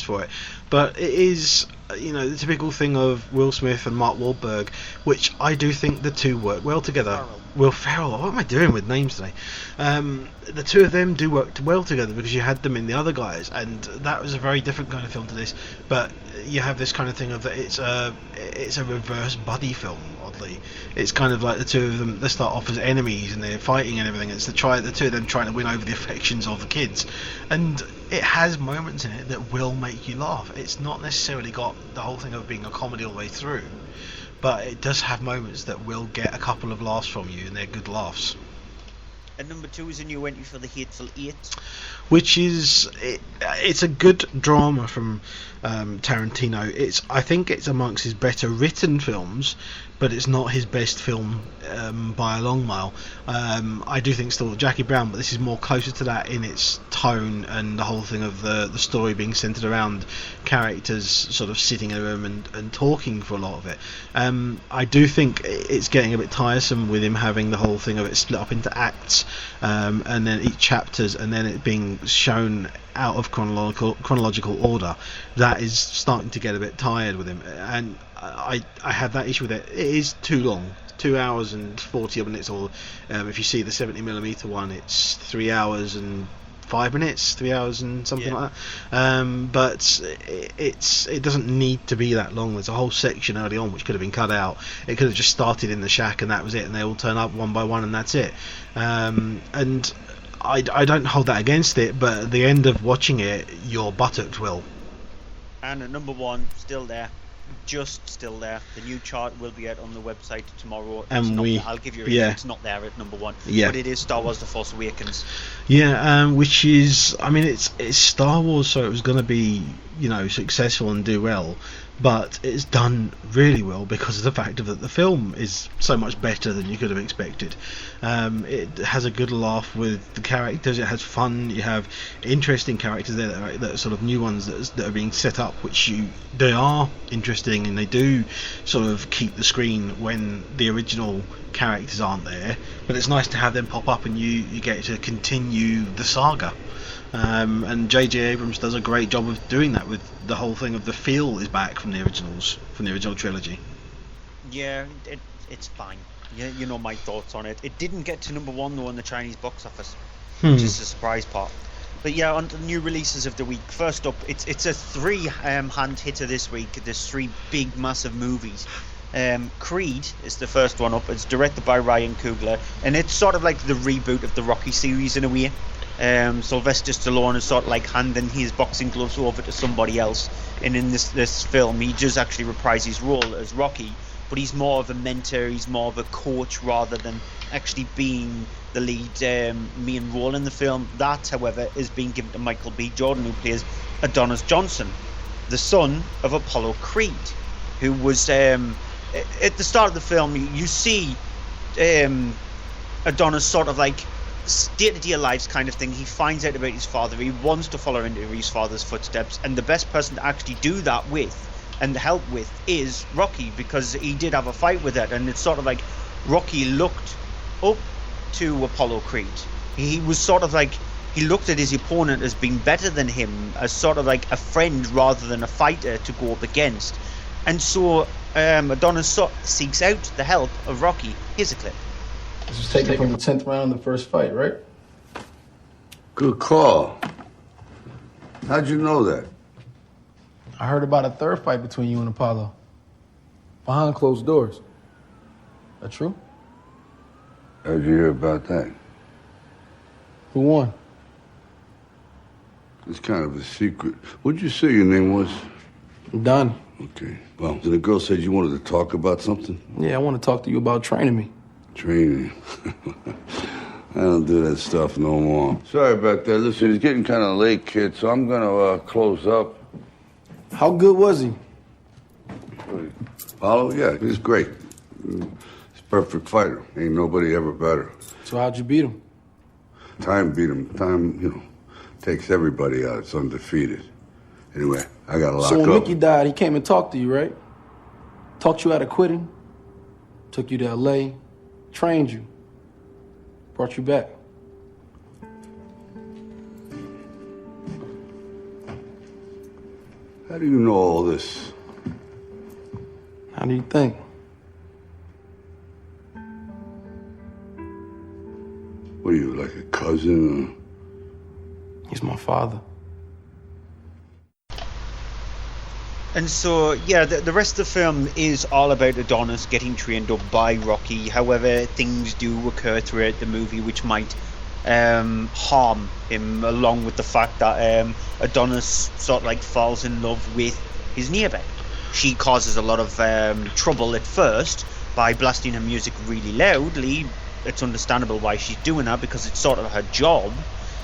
for it, but it is, the typical thing of Will Smith and Mark Wahlberg, which I do think the two work well together. Will Ferrell. What am I doing with names today? The two of them do work well together because you had them in the other guys, and that was a very different kind of film to this. But you have this kind of thing of that it's a reverse buddy film. Oddly, it's kind of like the two of them. They start off as enemies and they're fighting and everything. It's the two of them trying to win over the affections of the kids, and it has moments in it that will make you laugh. It's not necessarily got the whole thing of being a comedy all the way through, but it does have moments that will get a couple of laughs from you, and they're good laughs. And number 2 is a new entry for The Hateful Eight. Which is it's a good drama from Tarantino. I think it's amongst his better written films, but it's not his best film by a long mile. I do think still Jackie Brown, but this is more closer to that in its tone and the whole thing of the story being centered around characters sort of sitting in a room and talking for a lot of it. I do think it's getting a bit tiresome with him having the whole thing of it split up into acts, and then each chapters, and then it being shown out of chronological order. That is starting to get a bit tired with him, and I have that issue with it. It is too long, 2 hours and 40 minutes, or if you see the 70mm one, it's 3 hours and 5 minutes, 3 hours and something like that. But it doesn't need to be that long. There's a whole section early on which could have been cut out. It could have just started in the shack and that was it, and they all turn up one by one and that's it. And I don't hold that against it, but at the end of watching it, your buttocks will. And at number 1, still there. Just still there. The new chart will be out on the website tomorrow. And I'll give you a reason. It's not there at number 1. Yeah. But it is Star Wars The Force Awakens. Yeah, which is, I mean, it's Star Wars, so it was going to be, successful and do well, but it's done really well because of the fact that the film is so much better than you could have expected. It has a good laugh with the characters, it has fun, you have interesting characters there that are sort of new ones that are being set up, they are interesting, and they do sort of keep the screen when the original characters aren't there, but it's nice to have them pop up and you get to continue the saga. And J.J. Abrams does a great job of doing that with the whole thing of the feel is back from the original trilogy. Yeah, it's fine. You know my thoughts on it. It didn't get to number 1 though in the Chinese box office, which is the surprise part. But yeah, on to the new releases of the week. First up, it's a hand hitter this week. There's 3 big, massive movies. Creed is the first one up. It's directed by Ryan Coogler, and it's sort of like the reboot of the Rocky series in a way. Sylvester Stallone is sort of like handing his boxing gloves over to somebody else, and in this film he does actually reprise his role as Rocky, but he's more of a mentor, he's more of a coach rather than actually being the lead main role in the film. That, however, is being given to Michael B. Jordan, who plays Adonis Johnson, the son of Apollo Creed, who was at the start of the film you see Adonis sort of like day-to-day lives kind of thing. He finds out about his father, he wants to follow into his father's footsteps, and the best person to actually do that with and help with is Rocky, because he did have a fight with it, and it's sort of like Rocky looked up to Apollo Creed. He was sort of like, he looked at his opponent as being better than him, as sort of like a friend rather than a fighter to go up against. And so Adonis seeks out the help of Rocky. Here's a clip. This was taken from the 10th round of the first fight, right? Good call. How'd you know that? I heard about a third fight between you and Apollo. Behind closed doors. That true? How'd you hear about that? Who won? It's kind of a secret. What'd you say your name was? Donnie. Okay. Well, the girl said you wanted to talk about something? Yeah, I want to talk to you about training me. Training? I don't do that stuff no more. Sorry about that. Listen, it's getting kind of late, kid, so I'm gonna close up. How good was he? Apollo? Yeah, he's great. He's a perfect fighter. Ain't nobody ever better. So how'd you beat him? Time beat him. Time, takes everybody out. It's undefeated. Anyway, I gotta lock up. So when Mickey died, he came and talked to you, right? Talked you out of quitting. Took you to L.A., trained you, brought you back. How do you know all this? How do you think? What are you, like a cousin? He's my father. And so, yeah, the rest of the film is all about Adonis getting trained up by Rocky. However, things do occur throughout the movie which might harm him, along with the fact that Adonis sort of like falls in love with his neighbour. She causes a lot of trouble at first by blasting her music really loudly. It's understandable why she's doing that, because it's sort of her job.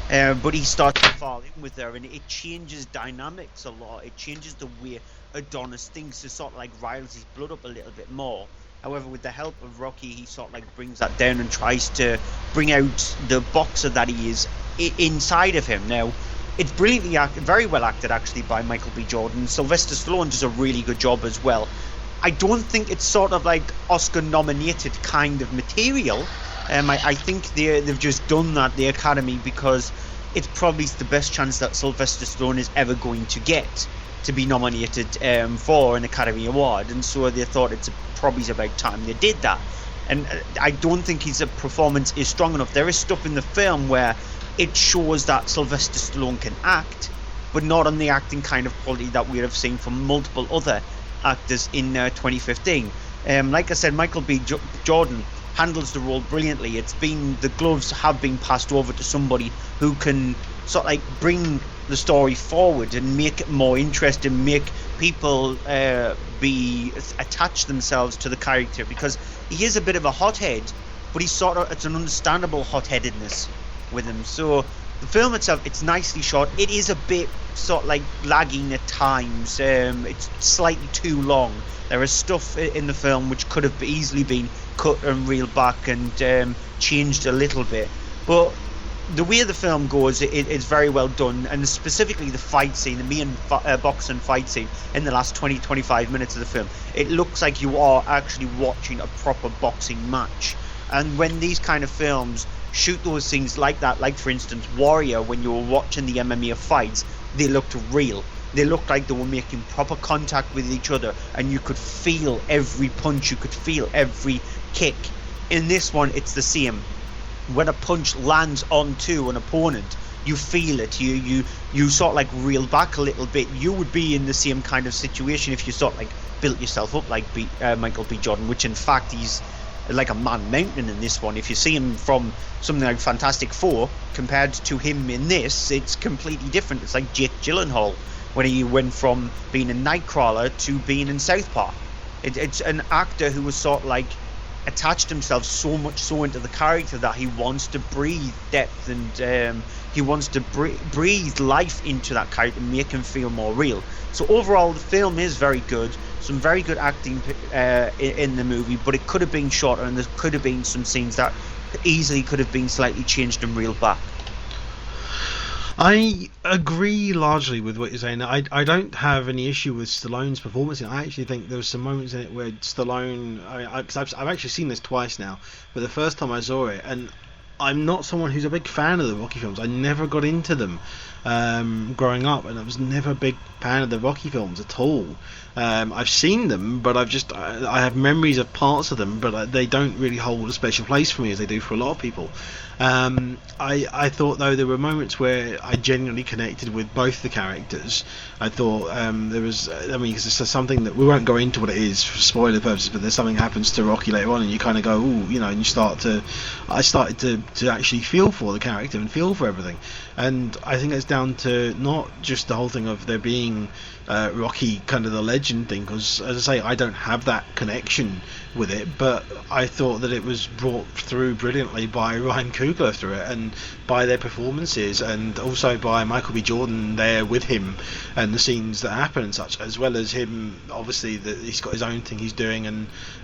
But he starts to fall in with her, and it changes dynamics a lot. It changes the way Adonis thinks. It sort of like riles his blood up a little bit more. However, with the help of Rocky, he sort of like brings that down and tries to bring out the boxer that he is inside of him. Now, it's brilliantly acted, very well acted actually by Michael B. Jordan. Sylvester Stallone does a really good job as well. I don't think it's sort of like Oscar-nominated kind of material. I think they've just done that, the Academy, because it's probably the best chance that Sylvester Stallone is ever going to get to be nominated for an Academy Award, and so they thought it's probably about time they did that. And I don't think his performance is strong enough. There is stuff in the film where it shows that Sylvester Stallone can act, but not on the acting kind of quality that we have seen from multiple other actors in 2015. Like I said, Michael B. Jordan handles the role brilliantly. The gloves have been passed over to somebody who can sort of like bring the story forward and make it more interesting, make people attach themselves to the character, because he is a bit of a hothead, but it's an understandable hot-headedness with him. So the film itself, it's nicely shot. It is a bit sort of like lagging at times. It's slightly too long. There is stuff in the film which could have easily been cut and reeled back and changed a little bit. But the way the film goes, it's very well done, and specifically the fight scene, the main boxing fight scene in the last 20-25 minutes of the film, it looks like you are actually watching a proper boxing match. And when these kind of films shoot those things like that, like for instance Warrior, when you were watching the MMA fights, they looked real. They looked like they were making proper contact with each other, and you could feel every punch, you could feel every kick. In this one, it's the same. When a punch lands onto an opponent, you feel it. You sort of like reel back a little bit. You would be in the same kind of situation if you sort of like built yourself up like Michael B. Jordan, which in fact he's like a man mountain in this one. If you see him from something like Fantastic Four compared to him in this, it's completely different. It's like Jake Gyllenhaal when he went from being a Nightcrawler to being in South Park. It's an actor who was sort of like attached himself so much so into the character that he wants to breathe depth and he wants to breathe life into that character and make him feel more real. So overall, the film is very good. Some very good acting in the movie, but it could have been shorter, and there could have been some scenes that easily could have been slightly changed and reeled back. I agree largely with what you're saying. I don't have any issue with Stallone's performance. I actually think there were some moments in it where Stallone... I've actually seen this twice now, but the first time I saw it, and I'm not someone who's a big fan of the Rocky films. I never got into them growing up, and I was never a big fan of the Rocky films at all. I've seen them, but I have memories of parts of them, but they don't really hold a special place for me as they do for a lot of people. I thought though there were moments where I genuinely connected with both the characters. I thought there was, because it's something that we won't go into what it is for spoiler purposes, but there's something happens to Rocky later on, and you kind of go, ooh, and I started to actually feel for the character and feel for everything, and I think it's down to not just the whole thing of there being Rocky kind of the legend thing, because as I say, I don't have that connection with it, but I thought that it was brought through brilliantly by Ryan Coogler through it, and by their performances, and also by Michael B. Jordan there with him, and the scenes that happen and such, as well as him, obviously that he's got his own thing he's doing,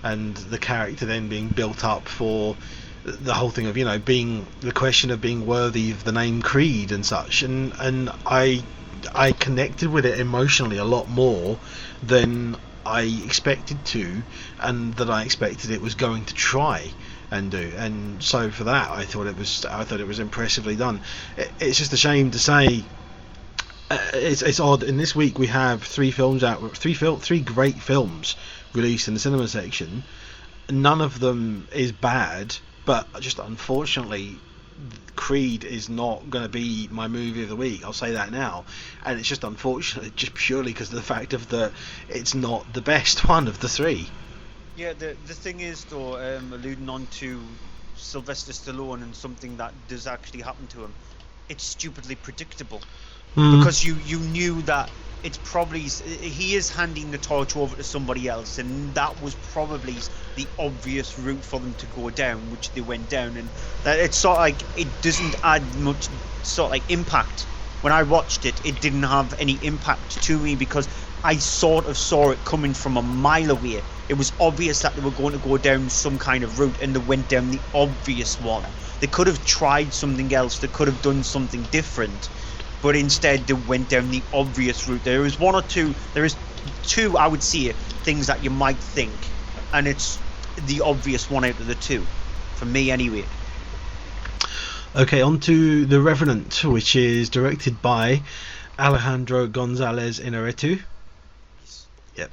and the character then being built up for the whole thing of being the question of being worthy of the name Creed and such, and I connected with it emotionally a lot more than I expected to, and that I expected it was going to try and do, and so for that I thought it was impressively done. It's just a shame to say. It's odd. In this week we have three great films released in the cinema section. None of them is bad, but just unfortunately Creed is not going to be my movie of the week. I'll say that now, and it's just unfortunate, just purely because of the fact of that it's not the best one of the three. Yeah, the thing is though, alluding on to Sylvester Stallone and something that does actually happen to him, it's stupidly predictable. Because you knew that it's probably he is handing the torch over to somebody else, and that was probably the obvious route for them to go down, which they went down, and that it's sort of like it doesn't add much sort of like impact. When I watched it, it didn't have any impact to me because I sort of saw it coming from a mile away. It was obvious that they were going to go down some kind of route, and they went down the obvious one. They could have tried something else. They could have done something different. But instead they went down the obvious route. There is two, I would say, things that you might think, and it's the obvious one out of the two, for me anyway. Okay, on to The Revenant, which is directed by Alejandro González Iñárritu. Yeah,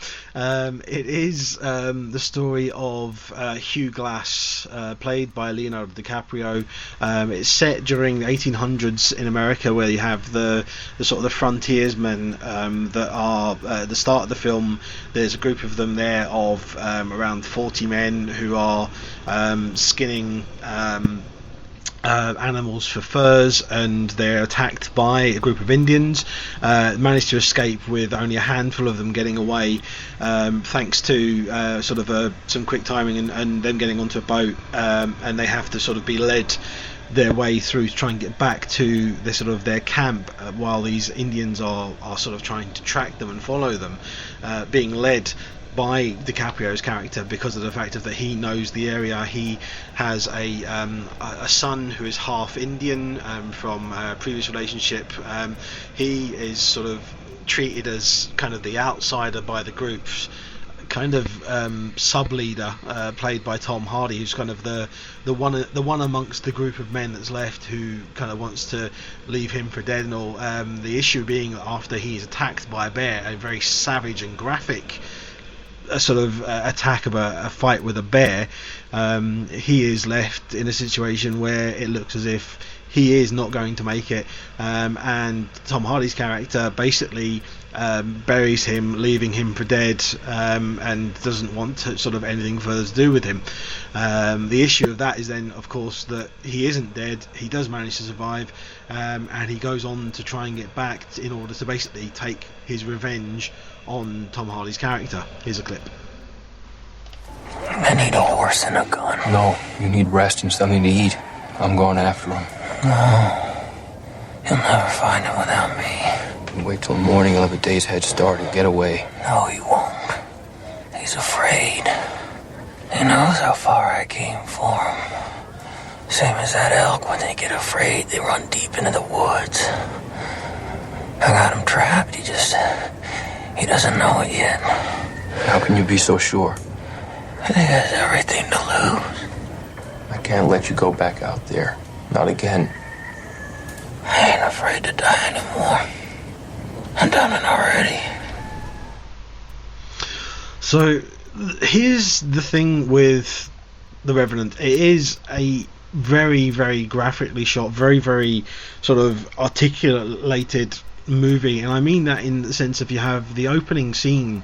it is the story of Hugh Glass, played by Leonardo DiCaprio. It's set during the 1800s in America, where you have the sort of the frontiersmen that are at the start of the film. There's a group of them there of around 40 men who are skinning animals for furs, and they're attacked by a group of Indians. Managed to escape with only a handful of them getting away, thanks to some quick timing and them getting onto a boat, and they have to sort of be led their way through to try and get back to their camp, while these Indians are sort of trying to track them and follow them, being led by DiCaprio's character because of the fact that he knows the area. He has a son who is half Indian from a previous relationship. He is sort of treated as kind of the outsider by the group, kind of sub-leader, played by Tom Hardy, who's kind of the one amongst the group of men that's left who kind of wants to leave him for dead and all. The issue being that after he's attacked by a bear, a very savage and graphic attack of a fight with a bear, he is left in a situation where it looks as if he is not going to make it, and Tom Hardy's character basically buries him, leaving him for dead, and doesn't want to sort of anything further to do with him. The issue of that is then, of course, that he isn't dead. He does manage to survive, and he goes on to try and get back in order to basically take his revenge on Tom Hardy's character. Here's a clip. I need a horse and a gun. No, you need rest and something to eat. I'm going after him. No, he'll never find it without me. You wait till morning, he'll have a day's head start and get away. No, he won't. He's afraid. He knows how far I came for him. Same as that elk, when they get afraid, they run deep into the woods. I got him trapped, he doesn't know it yet. How can you be so sure? I think he has everything to lose. I can't let you go back out there. Not again. I ain't afraid to die anymore. I've done it already. So here's the thing with The Revenant. It is a very, very graphically shot, very, very sort of articulated movie, and I mean that in the sense of you have the opening scene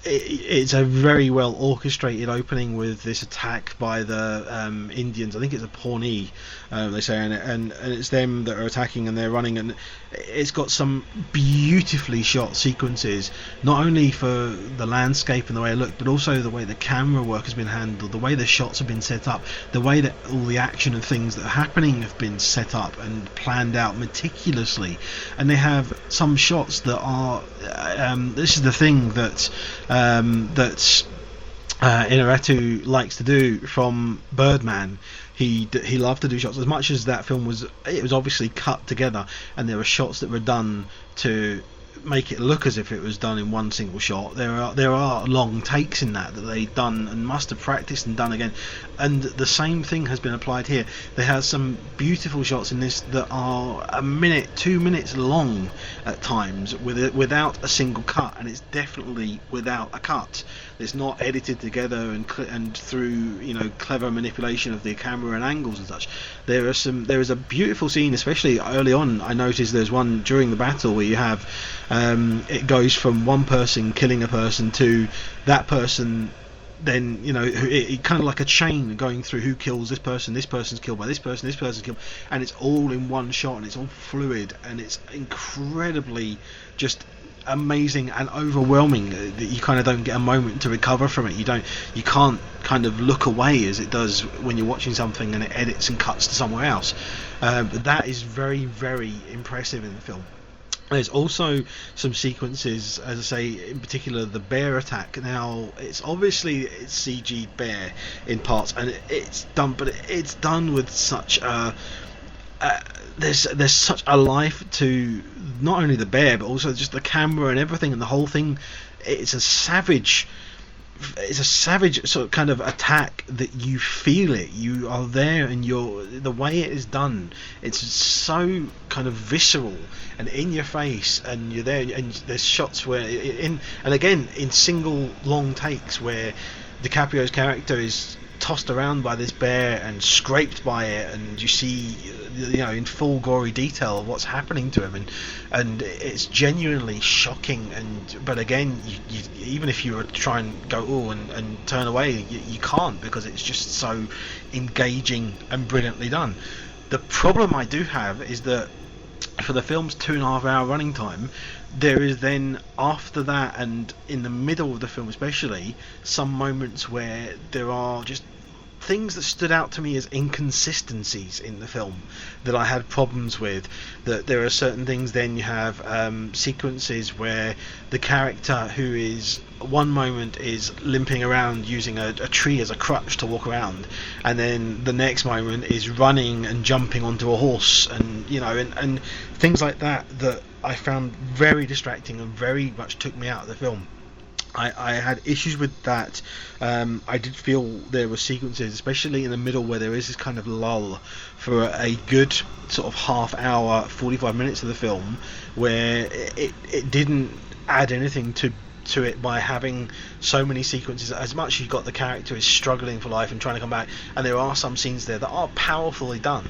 it's a very well orchestrated opening with this attack by the Indians. I think it's a Pawnee, they say, and it's them that are attacking, and they're running, and it's got some beautifully shot sequences, not only for the landscape and the way it looked, but also the way the camera work has been handled, the way the shots have been set up, the way that all the action and things that are happening have been set up and planned out meticulously. And they have some shots that are this is the thing that Inarritu likes to do from Birdman. He loved to do shots, as much as that film was obviously cut together, and there were shots that were done to make it look as if it was done in one single shot. There are long takes in that they've done and must have practiced and done again, and the same thing has been applied here. They have some beautiful shots in this that are a minute, 2 minutes long at times, without a single cut, and it's definitely without a cut. It's not edited together and through clever manipulation of the camera and angles and such. There is a beautiful scene, especially early on. I noticed there's one during the battle where you have it goes from one person killing a person to that person then it kind of like a chain going through who kills this person's killed by this person's killed, and it's all in one shot, and it's all fluid, and it's incredibly just amazing and overwhelming that you kind of don't get a moment to recover from it. You can't kind of look away as it does when you're watching something and it edits and cuts to somewhere else. But that is very, very impressive in the film. There's also some sequences, as I say, in particular the bear attack. Now, it's CG bear in parts, and it's done with such a there's such a life to not only the bear but also just the camera and everything, and the whole thing. It's a savage sort of kind of attack that you feel it. You are there, and the way it is done, it's so kind of visceral and in your face, and you're there, and there's shots where in single long takes where DiCaprio's character is tossed around by this bear and scraped by it, and you see in full gory detail what's happening to him, and it's genuinely shocking. But again, you even if you were to try and go and turn away, you can't, because it's just so engaging and brilliantly done. The problem I do have is that for the film's 2.5 hour running time, there is then, after that and in the middle of the film especially, some moments where there are just things that stood out to me as inconsistencies in the film that I had problems with. That there are certain things, then you have sequences where the character who is one moment is limping around using a tree as a crutch to walk around, and then the next moment is running and jumping onto a horse, and and things like that I found very distracting and very much took me out of the film. I had issues with that. I did feel there were sequences, especially in the middle, where there is this kind of lull for a good sort of half hour, 45 minutes of the film, where it didn't add anything to it by having so many sequences. As much as you've got the character is struggling for life and trying to come back, and there are some scenes there that are powerfully done,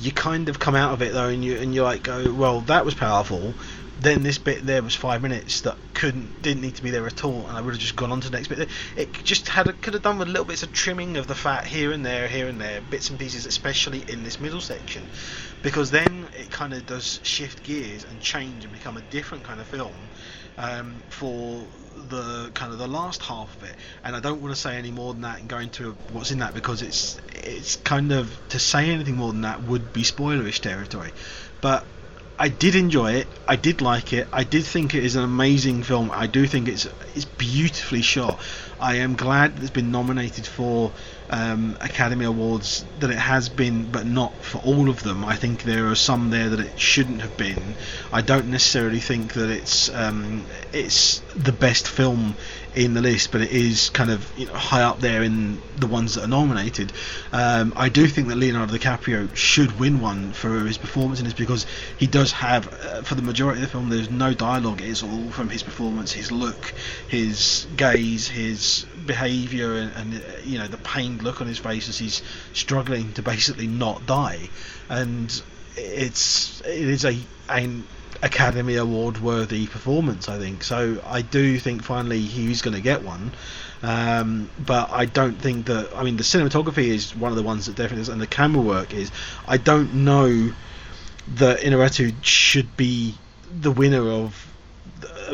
you kind of come out of it though, and you're like, go, well, that was powerful. Then this bit there was 5 minutes that didn't need to be there at all, and I would have just gone on to the next bit. It just could have done with little bits of trimming of the fat here and there, bits and pieces, especially in this middle section, because then it kind of does shift gears and change and become a different kind of film for the kind of the last half of it. And I don't want to say any more than that and go into what's in that, because it's kind of, to say anything more than that would be spoilerish territory. But I did enjoy it. I did like it. I did think it is an amazing film. I do think it's beautifully shot. I am glad that it's been nominated for Academy Awards, that it has been, but not for all of them. I think there are some there that it shouldn't have been. I don't necessarily think that it's the best film in the list, but it is kind of, you know, high up there in the ones that are nominated. I do think that Leonardo DiCaprio should win one for his performance in this, because he does have, for the majority of the film, there's no dialogue. It's all from his performance, his look, his gaze, his behaviour, and you know, the pained look on his face as he's struggling to basically not die. And it is an Academy Award worthy performance, I think. So I do think finally he's going to get one, but I don't think that, I mean, the cinematography is one of the ones that definitely is, and the camera work is. I don't know that Inarritu should be the winner of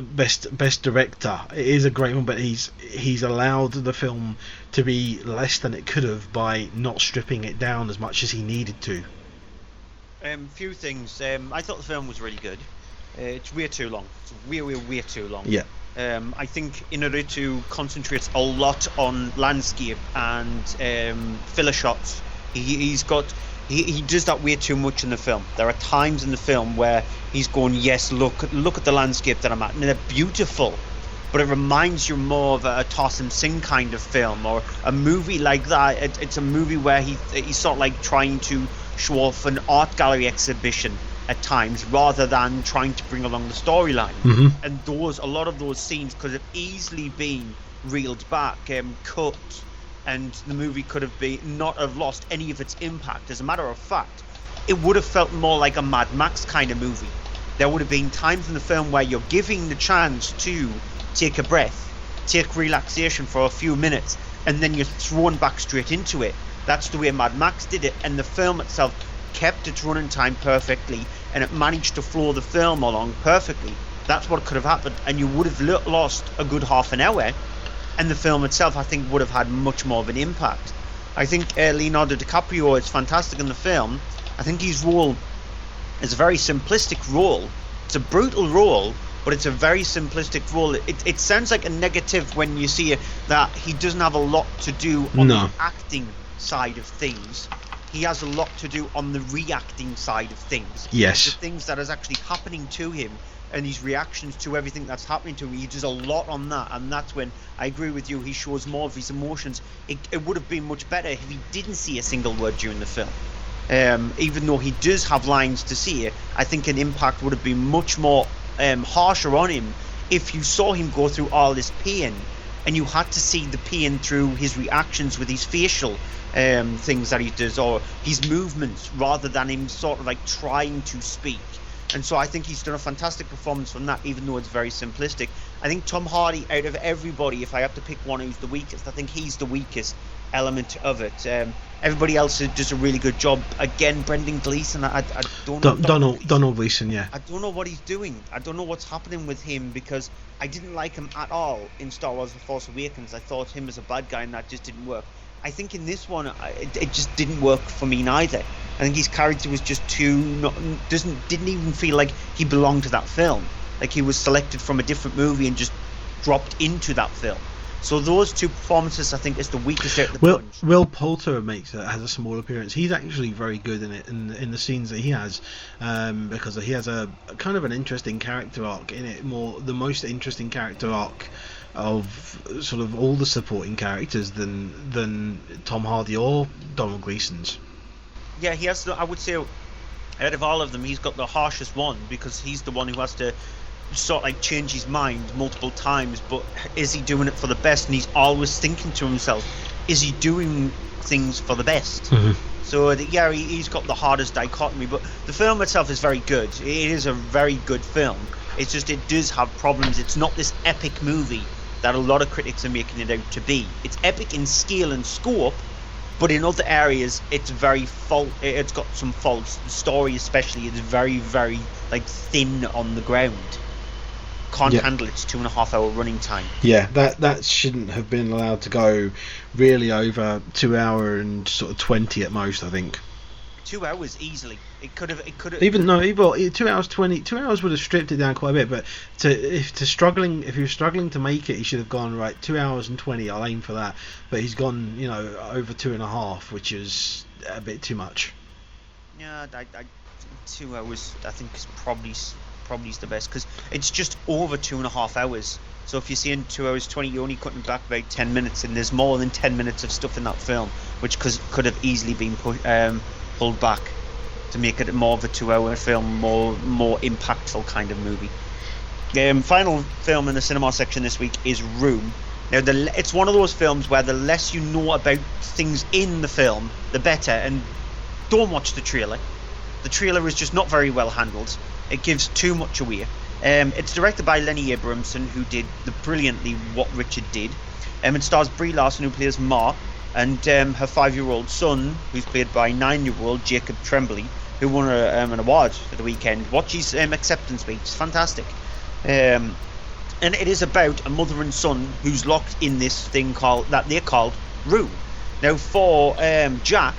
best director. It is a great one, but he's allowed the film to be less than it could have by not stripping it down as much as he needed to. Few things. I thought the film was really good. It's way too long. It's way too long. Yeah. I think Inarritu concentrates a lot on landscape and filler shots. He does that way too much in the film. There are times in the film where he's going, yes, look at the landscape that I'm at, and they're beautiful, but it reminds you more of a Toss and Sing kind of film, or a movie like that. It's a movie where he's sort of like trying to show off an art gallery exhibition at times, rather than trying to bring along the storyline. Mm-hmm. And a lot of those scenes could have easily been reeled back, cut, and the movie could have not have lost any of its impact. As a matter of fact, it would have felt more like a Mad Max kind of movie. There would have been times in the film where you're giving the chance to take a breath, take relaxation for a few minutes, and then you're thrown back straight into it. That's the way Mad Max did it, and the film itself kept its running time perfectly, and it managed to flow the film along perfectly. That's what could have happened, and you would have lost a good half an hour, and the film itself, I think, would have had much more of an impact. I think Leonardo DiCaprio is fantastic in the film. I think his role is a very simplistic role. It's a brutal role, but it's a very simplistic role. It sounds like a negative when you see that he doesn't have a lot to do on the acting side of things. He has a lot to do on the reacting side of things. Yes. The things that is actually happening to him, and his reactions to everything that's happening to him. He does a lot on that, and that's when I agree with you. He shows more of his emotions. It would have been much better if he didn't see a single word during the film. Even though he does have lines to say, I think an impact would have been much more harsher on him if you saw him go through all this pain, and you had to see the pain through his reactions with his facial things that he does, or his movements, rather than him sort of like trying to speak. And so I think he's done a fantastic performance from that, even though it's very simplistic. I think Tom Hardy, out of everybody, if I have to pick one who's the weakest, I think he's the weakest element of it. Everybody else does a really good job. Again, Brendan Gleeson, I don't know. Donald Gleeson, yeah. I don't know what he's doing. I don't know what's happening with him, because I didn't like him at all in Star Wars The Force Awakens. I thought him as a bad guy, and that just didn't work. I think in this one, it just didn't work for me neither. I think his character was just didn't even feel like he belonged to that film. Like he was selected from a different movie and just dropped into that film. So those two performances, I think, is the weakest out of the bunch. Will Poulter has a small appearance. He's actually very good in it, in the scenes that he has, because he has a kind of an interesting character arc in it, the most interesting character arc of sort of all the supporting characters than Tom Hardy or Donald Gleason's. Yeah, he has. I would say, out of all of them, he's got the harshest one, because he's the one who has to sort of like change his mind multiple times. But is he doing it for the best? And he's always thinking to himself, is he doing things for the best? Mm-hmm. So yeah, he's got the hardest dichotomy, but the film itself is very good. It is a very good film. It's just it does have problems. It's not this epic movie that a lot of critics are making it out to be. It's epic in scale and scope, but in other areas it's very it's got some faults. The story especially is very, very like thin on the ground. Can't handle its 2.5 hour running time. Yeah, that shouldn't have been allowed to go really over 2 hour and sort of 20 at most, I think. 2 hours easily. It could have. Even 2 hours 20. 2 hours would have stripped it down quite a bit. But if you're struggling to make it, he should have gone right 2 hours and 20. I'll aim for that. But he's gone, over 2.5, which is a bit too much. Yeah, 2 hours I think is probably the best, because it's just over 2.5 hours. So if you're seeing 2 hours 20, you're only cutting back about 10 minutes, and there's more than 10 minutes of stuff in that film which could have easily been pulled back to make it more of a 2 hour film, more impactful kind of movie. Final film in the cinema section this week is Room. Now it's one of those films where the less you know about things in the film, the better, and don't watch the trailer. The trailer is just not very well handled. It gives too much away. It's directed by Lenny Abrahamson, who did brilliantly What Richard Did. It stars Brie Larson, who plays Ma, and her 5-year-old son, who's played by 9-year-old Jacob Tremblay, who won an award at the weekend. Watch his acceptance speech. It's fantastic. And it is about a mother and son who's locked in this thing that they called Room. Now for Jack,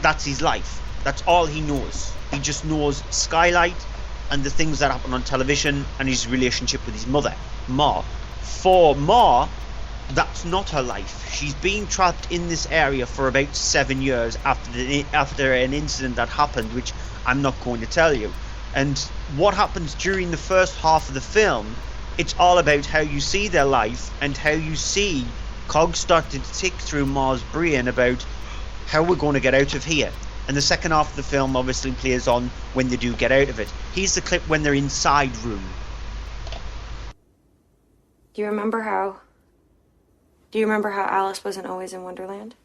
that's his life. That's all he knows. He just knows Skylight and the things that happen on television and his relationship with his mother, Ma. For Ma, that's not her life. She's been trapped in this area for about 7 years after an incident that happened, which I'm not going to tell you. And what happens during the first half of the film, it's all about how you see their life and how you see cogs starting to tick through Ma's brain about how we're going to get out of here. And the second half of the film obviously plays on when they do get out of it. Here's the clip when they're inside Room. Do you remember how Alice wasn't always in Wonderland?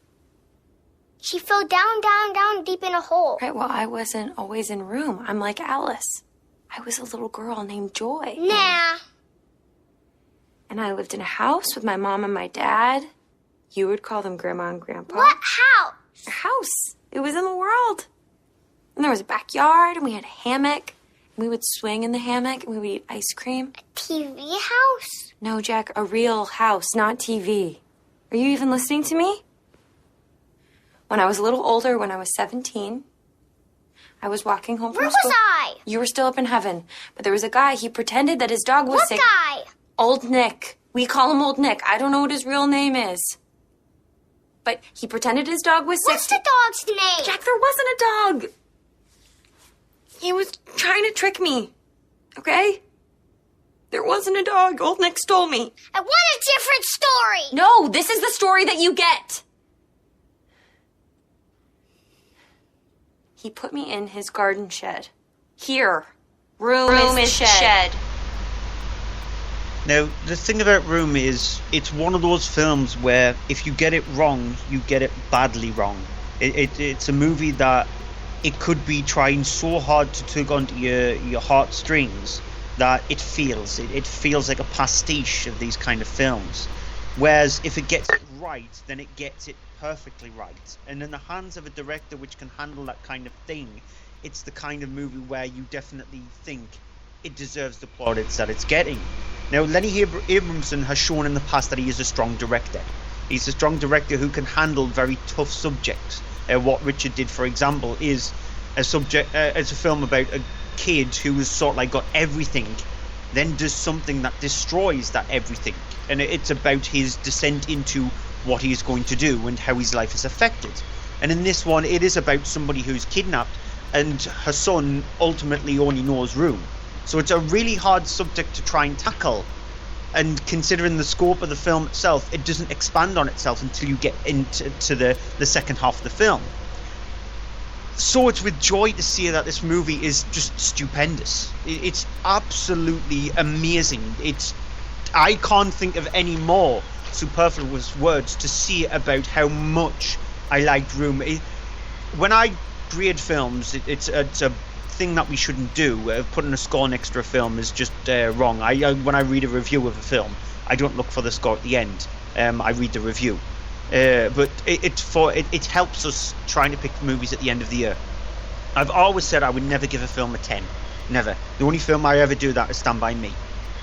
She fell down, down, down deep in a hole. Right, well, I wasn't always in Room. I'm like Alice. I was a little girl named Joy. Nah. And I lived in a house with my mom and my dad. You would call them Grandma and Grandpa. What house? A house. It was in the world. And there was a backyard, and we had a hammock. And we would swing in the hammock, and we would eat ice cream. A TV house? No, Jack, a real house, not TV. Are you even listening to me? When I was a little older, when I was 17, I was walking home from school. Where was I? You were still up in heaven. But there was a guy, he pretended that his dog was sick. What guy? Old Nick. We call him Old Nick. I don't know what his real name is. But he pretended his dog was sick. What's the dog's name? Jack, there wasn't a dog. He was trying to trick me. Okay? There wasn't a dog. Old Nick stole me. I want a different story. No, this is the story that you get. He put me in his garden shed. Here. Room is shed. Now, the thing about Room is, it's one of those films where if you get it wrong, you get it badly wrong. It's a movie that it could be trying so hard to tug onto your heartstrings that it feels like a pastiche of these kind of films. Whereas if it gets it right, then it gets it perfectly right. And in the hands of a director which can handle that kind of thing, it's the kind of movie where you definitely think it deserves the plaudits that it's getting. Now, Lenny Abrahamson has shown in the past that he is a strong director. He's a strong director who can handle very tough subjects. What Richard Did, for example, is a film about a kid who has sort of like got everything, then does something that destroys that everything. And it's about his descent into what he is going to do and how his life is affected. And in this one, it is about somebody who's kidnapped and her son ultimately only knows Room. So it's a really hard subject to try and tackle. And considering the scope of the film itself, it doesn't expand on itself until you get into the second half of the film. So it's with joy to see that this movie is just stupendous. It's absolutely amazing. I can't think of any more superfluous words to say about how much I liked Room. when I grade films, it's a thing that we shouldn't do. Putting a score next to a film is just wrong. When I read a review of a film, I don't look for the score at the end. I read the review. But it helps us trying to pick movies at the end of the year. I've always said I would never give a film a 10. Never. The only film I ever do that is Stand By Me.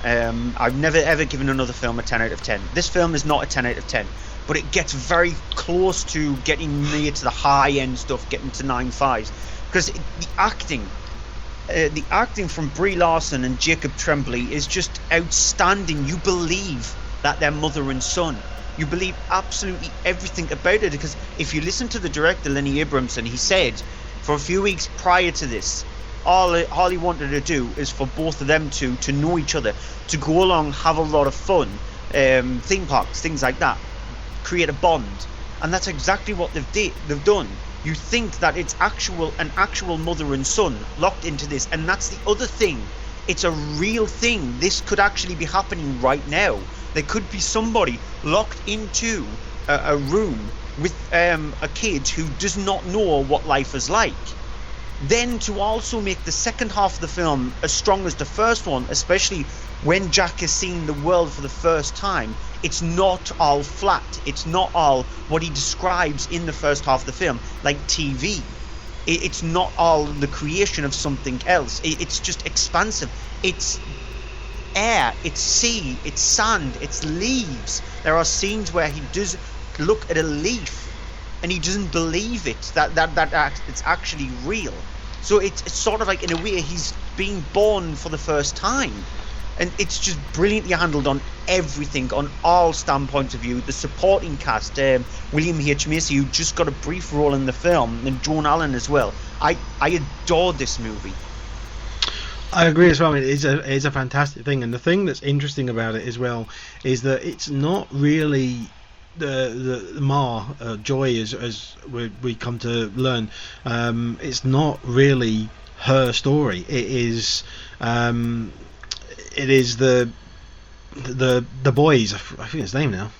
I've never ever given another film a 10 out of 10. This film is not a 10 out of 10, but it gets very close to getting near to the high end stuff, getting to 9.5s, because the acting from Brie Larson and Jacob Tremblay is just outstanding. You believe that they're mother and son. You believe absolutely everything about it, because if you listen to the director Lenny Abramson, he said for a few weeks prior to this, all he wanted to do is for both of them to know each other, to go along, have a lot of fun, theme parks, things like that, create a bond, and that's exactly what they've done. You think that it's an actual mother and son locked into this, and that's the other thing. It's a real thing. This could actually be happening right now. There could be somebody locked into a room with a kid who does not know what life is like. Then to also make the second half of the film as strong as the first one, especially when Jack has seen the world for the first time, it's not all flat. It's not all what he describes in the first half of the film, like TV. It's not all the creation of something else. It's just expansive. It's air, it's sea, it's sand, it's leaves. There are scenes where he does look at a leaf and he doesn't believe it, that it's actually real. So it's sort of like, in a way, he's being born for the first time. And it's just brilliantly handled on everything, on all standpoints of view. The supporting cast, William H. Macy, who just got a brief role in the film, and Joan Allen as well. I adore this movie. I agree as well. It is a fantastic thing, and the thing that's interesting about it as well is that it's not really the Joy, as we come to learn. It's not really her story. It is the boys. I think his name now.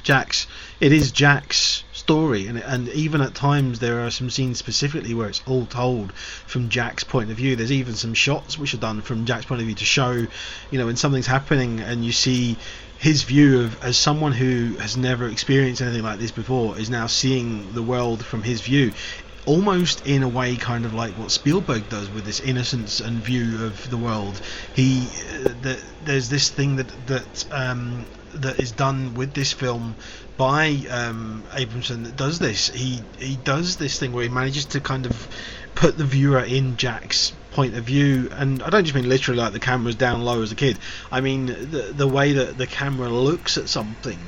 Jack's. It is Jack's story, and even at times there are some scenes specifically where it's all told from Jack's point of view. There's even some shots which are done from Jack's point of view to show, when something's happening and you see his view of, as someone who has never experienced anything like this before, is now seeing the world from his view, almost in a way kind of like what Spielberg does with this innocence and view of the world. There's this thing that is done with this film by Abramson that does this. He does this thing where he manages to kind of put the viewer in Jack's point of view, and I don't just mean literally like the camera's down low as a kid. I mean the way that the camera looks at something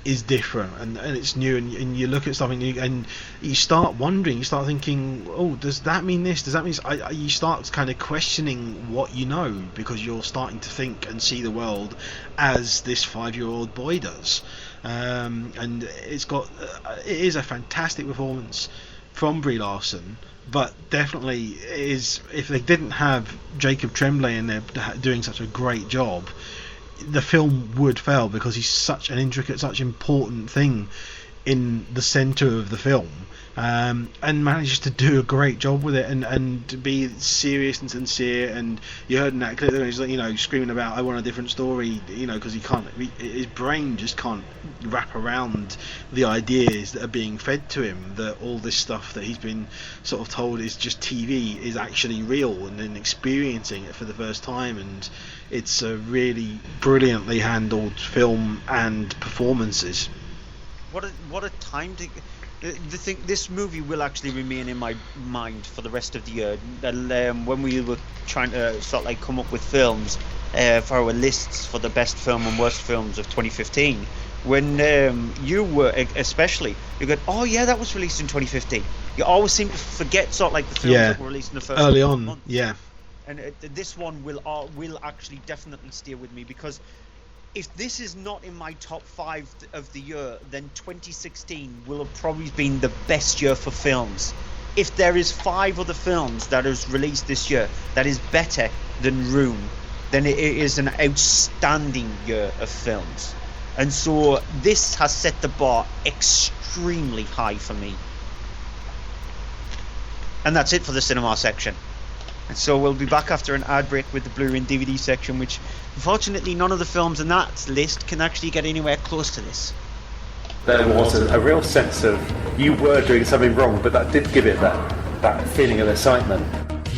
is different, and it's new, and you look at something and you start wondering, you start thinking, oh, does that mean this, does that mean this? You start kind of questioning what you know, because you're starting to think and see the world as this 5-year-old boy does. And it is a fantastic performance from Brie Larson, but definitely is, if they didn't have Jacob Tremblay in there doing such a great job, the film would fail, because he's such an intricate, such important thing in the centre of the film, and manages to do a great job with it, and to be serious and sincere. And you heard in that clip, he's like, screaming about, I want a different story, because his brain just can't wrap around the ideas that are being fed to him, that all this stuff that he's been sort of told is just TV is actually real, and then experiencing it for the first time. And it's a really brilliantly handled film and performances. What a time to... This movie will actually remain in my mind for the rest of the year. When we were trying to sort of like come up with films for our lists for the best film and worst films of 2015, when you were especially, you go, oh yeah, that was released in 2015. You always seem to forget sort of like the films that were released in the first early on month. Yeah. And this one will actually definitely stay with me, because if this is not in my top 5 of the year, then 2016 will have probably been the best year for films. If there is 5 other films that is released this year that is better than Room, then it is an outstanding year of films. And so this has set the bar extremely high for me. And that's it for the cinema section. And so we'll be back after an ad break with the Blu-ray and DVD section, which unfortunately none of the films in that list can actually get anywhere close to this. There was a real sense of you were doing something wrong, but that did give it that feeling of excitement.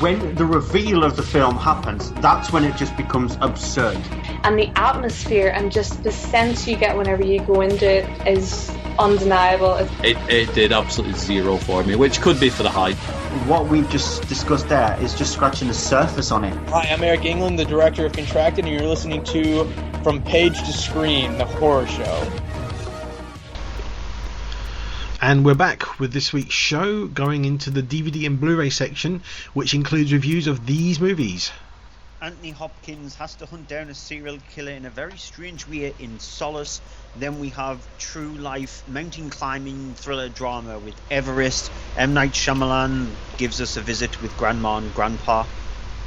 When the reveal of the film happens, that's when it just becomes absurd. And the atmosphere and just the sense you get whenever you go into it is undeniable. It did absolutely zero for me, which could be for the hype. What we've just discussed there is just scratching the surface on it. Hi, I'm Eric England, the director of Contracted, and you're listening to From Page to Screen, the horror show. And we're back with this week's show, going into the DVD and Blu-ray section, which includes reviews of these movies. Anthony Hopkins has to hunt down a serial killer in a very strange way in Solace. Then we have true life mountain climbing thriller drama with Everest. M. Night Shyamalan gives us a visit with Grandma and Grandpa.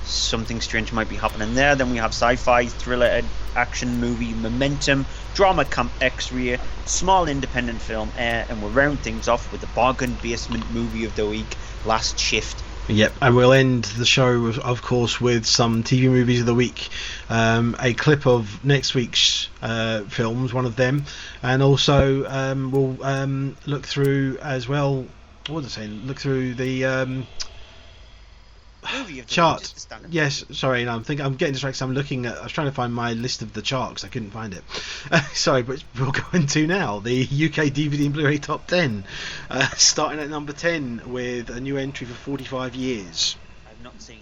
Something strange might be happening there. Then we have sci-fi thriller action movie Momentum, drama camp X-Ray, small independent film Air, and we'll round things off with the bargain basement movie of the week, Last Shift. Yep, and we'll end the show, of course, with some TV movies of the week, a clip of next week's films, one of them, and also we'll look through as well. What was I saying? Look through the chart. Yes, sorry, no, I'm getting distracted. I was trying to find my list of the chart because I couldn't find it. Sorry, but we'll go into now the UK DVD and Blu-ray top 10, starting at number 10 with a new entry for 45 years. I've not seen.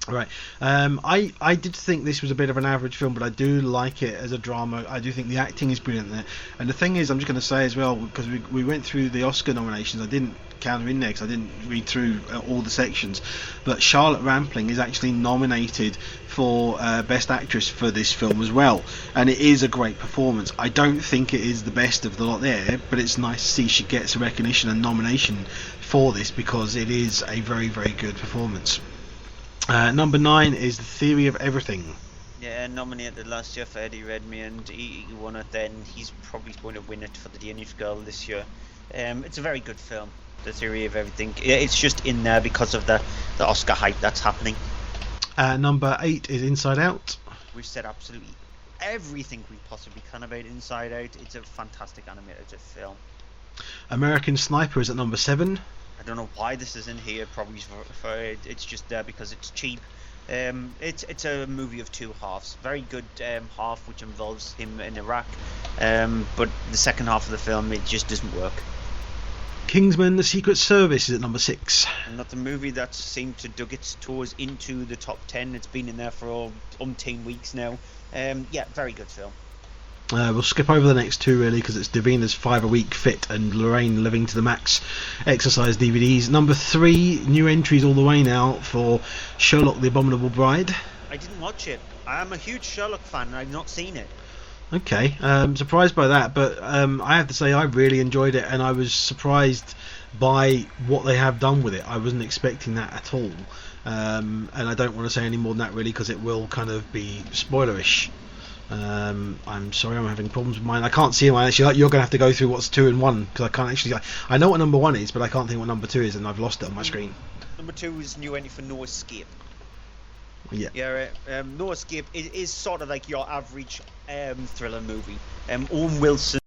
Right. I did think this was a bit of an average film, but I do like it as a drama. I do think the acting is brilliant there. And the thing is, I'm just going to say as well, because we went through the Oscar nominations, I didn't count them in there because I didn't read through all the sections, but Charlotte Rampling is actually nominated for Best Actress for this film as well, and it is a great performance. I don't think it is the best of the lot there, but it's nice to see she gets a recognition and nomination for this because it is a very, very good performance. Number 9 is The Theory of Everything. Yeah, nominated last year for Eddie Redmayne. He won it then. He's probably going to win it for the Danish Girl this year. It's a very good film, The Theory of Everything. It's just in there because of the Oscar hype that's happening. Number 8 is Inside Out. We've said absolutely everything we possibly can about Inside Out. It's a fantastic animated film. American Sniper is at number 7. I don't know why this is in here. Probably it's just there because it's cheap. It's a movie of two halves. Very good half, which involves him in Iraq, but the second half of the film, it just doesn't work. Kingsman: The Secret Service is at number 6. Another movie that seemed to dug its toes into the top 10. It's been in there for umpteen weeks now. Yeah, very good film. We'll skip over the next two really because it's Davina's 5 a week fit and Lorraine Living to the Max exercise DVDs. Number 3, new entries all the way now for Sherlock the Abominable Bride. I didn't watch it. I am a huge Sherlock fan and I've not seen it. Okay, surprised by that, but I have to say I really enjoyed it and I was surprised by what they have done with it. I wasn't expecting that at all, and I don't want to say any more than that really because it will kind of be spoilerish. I'm sorry, I'm having problems with mine. I can't see mine actually. You're going to have to go through what's 2 and 1 because I can't actually. I know what number 1 is, but I can't think what number 2 is, and I've lost it on my screen. Number 2 is new entry for No Escape. Yeah. Yeah, No Escape. It is sort of like your average thriller movie. Owen Wilson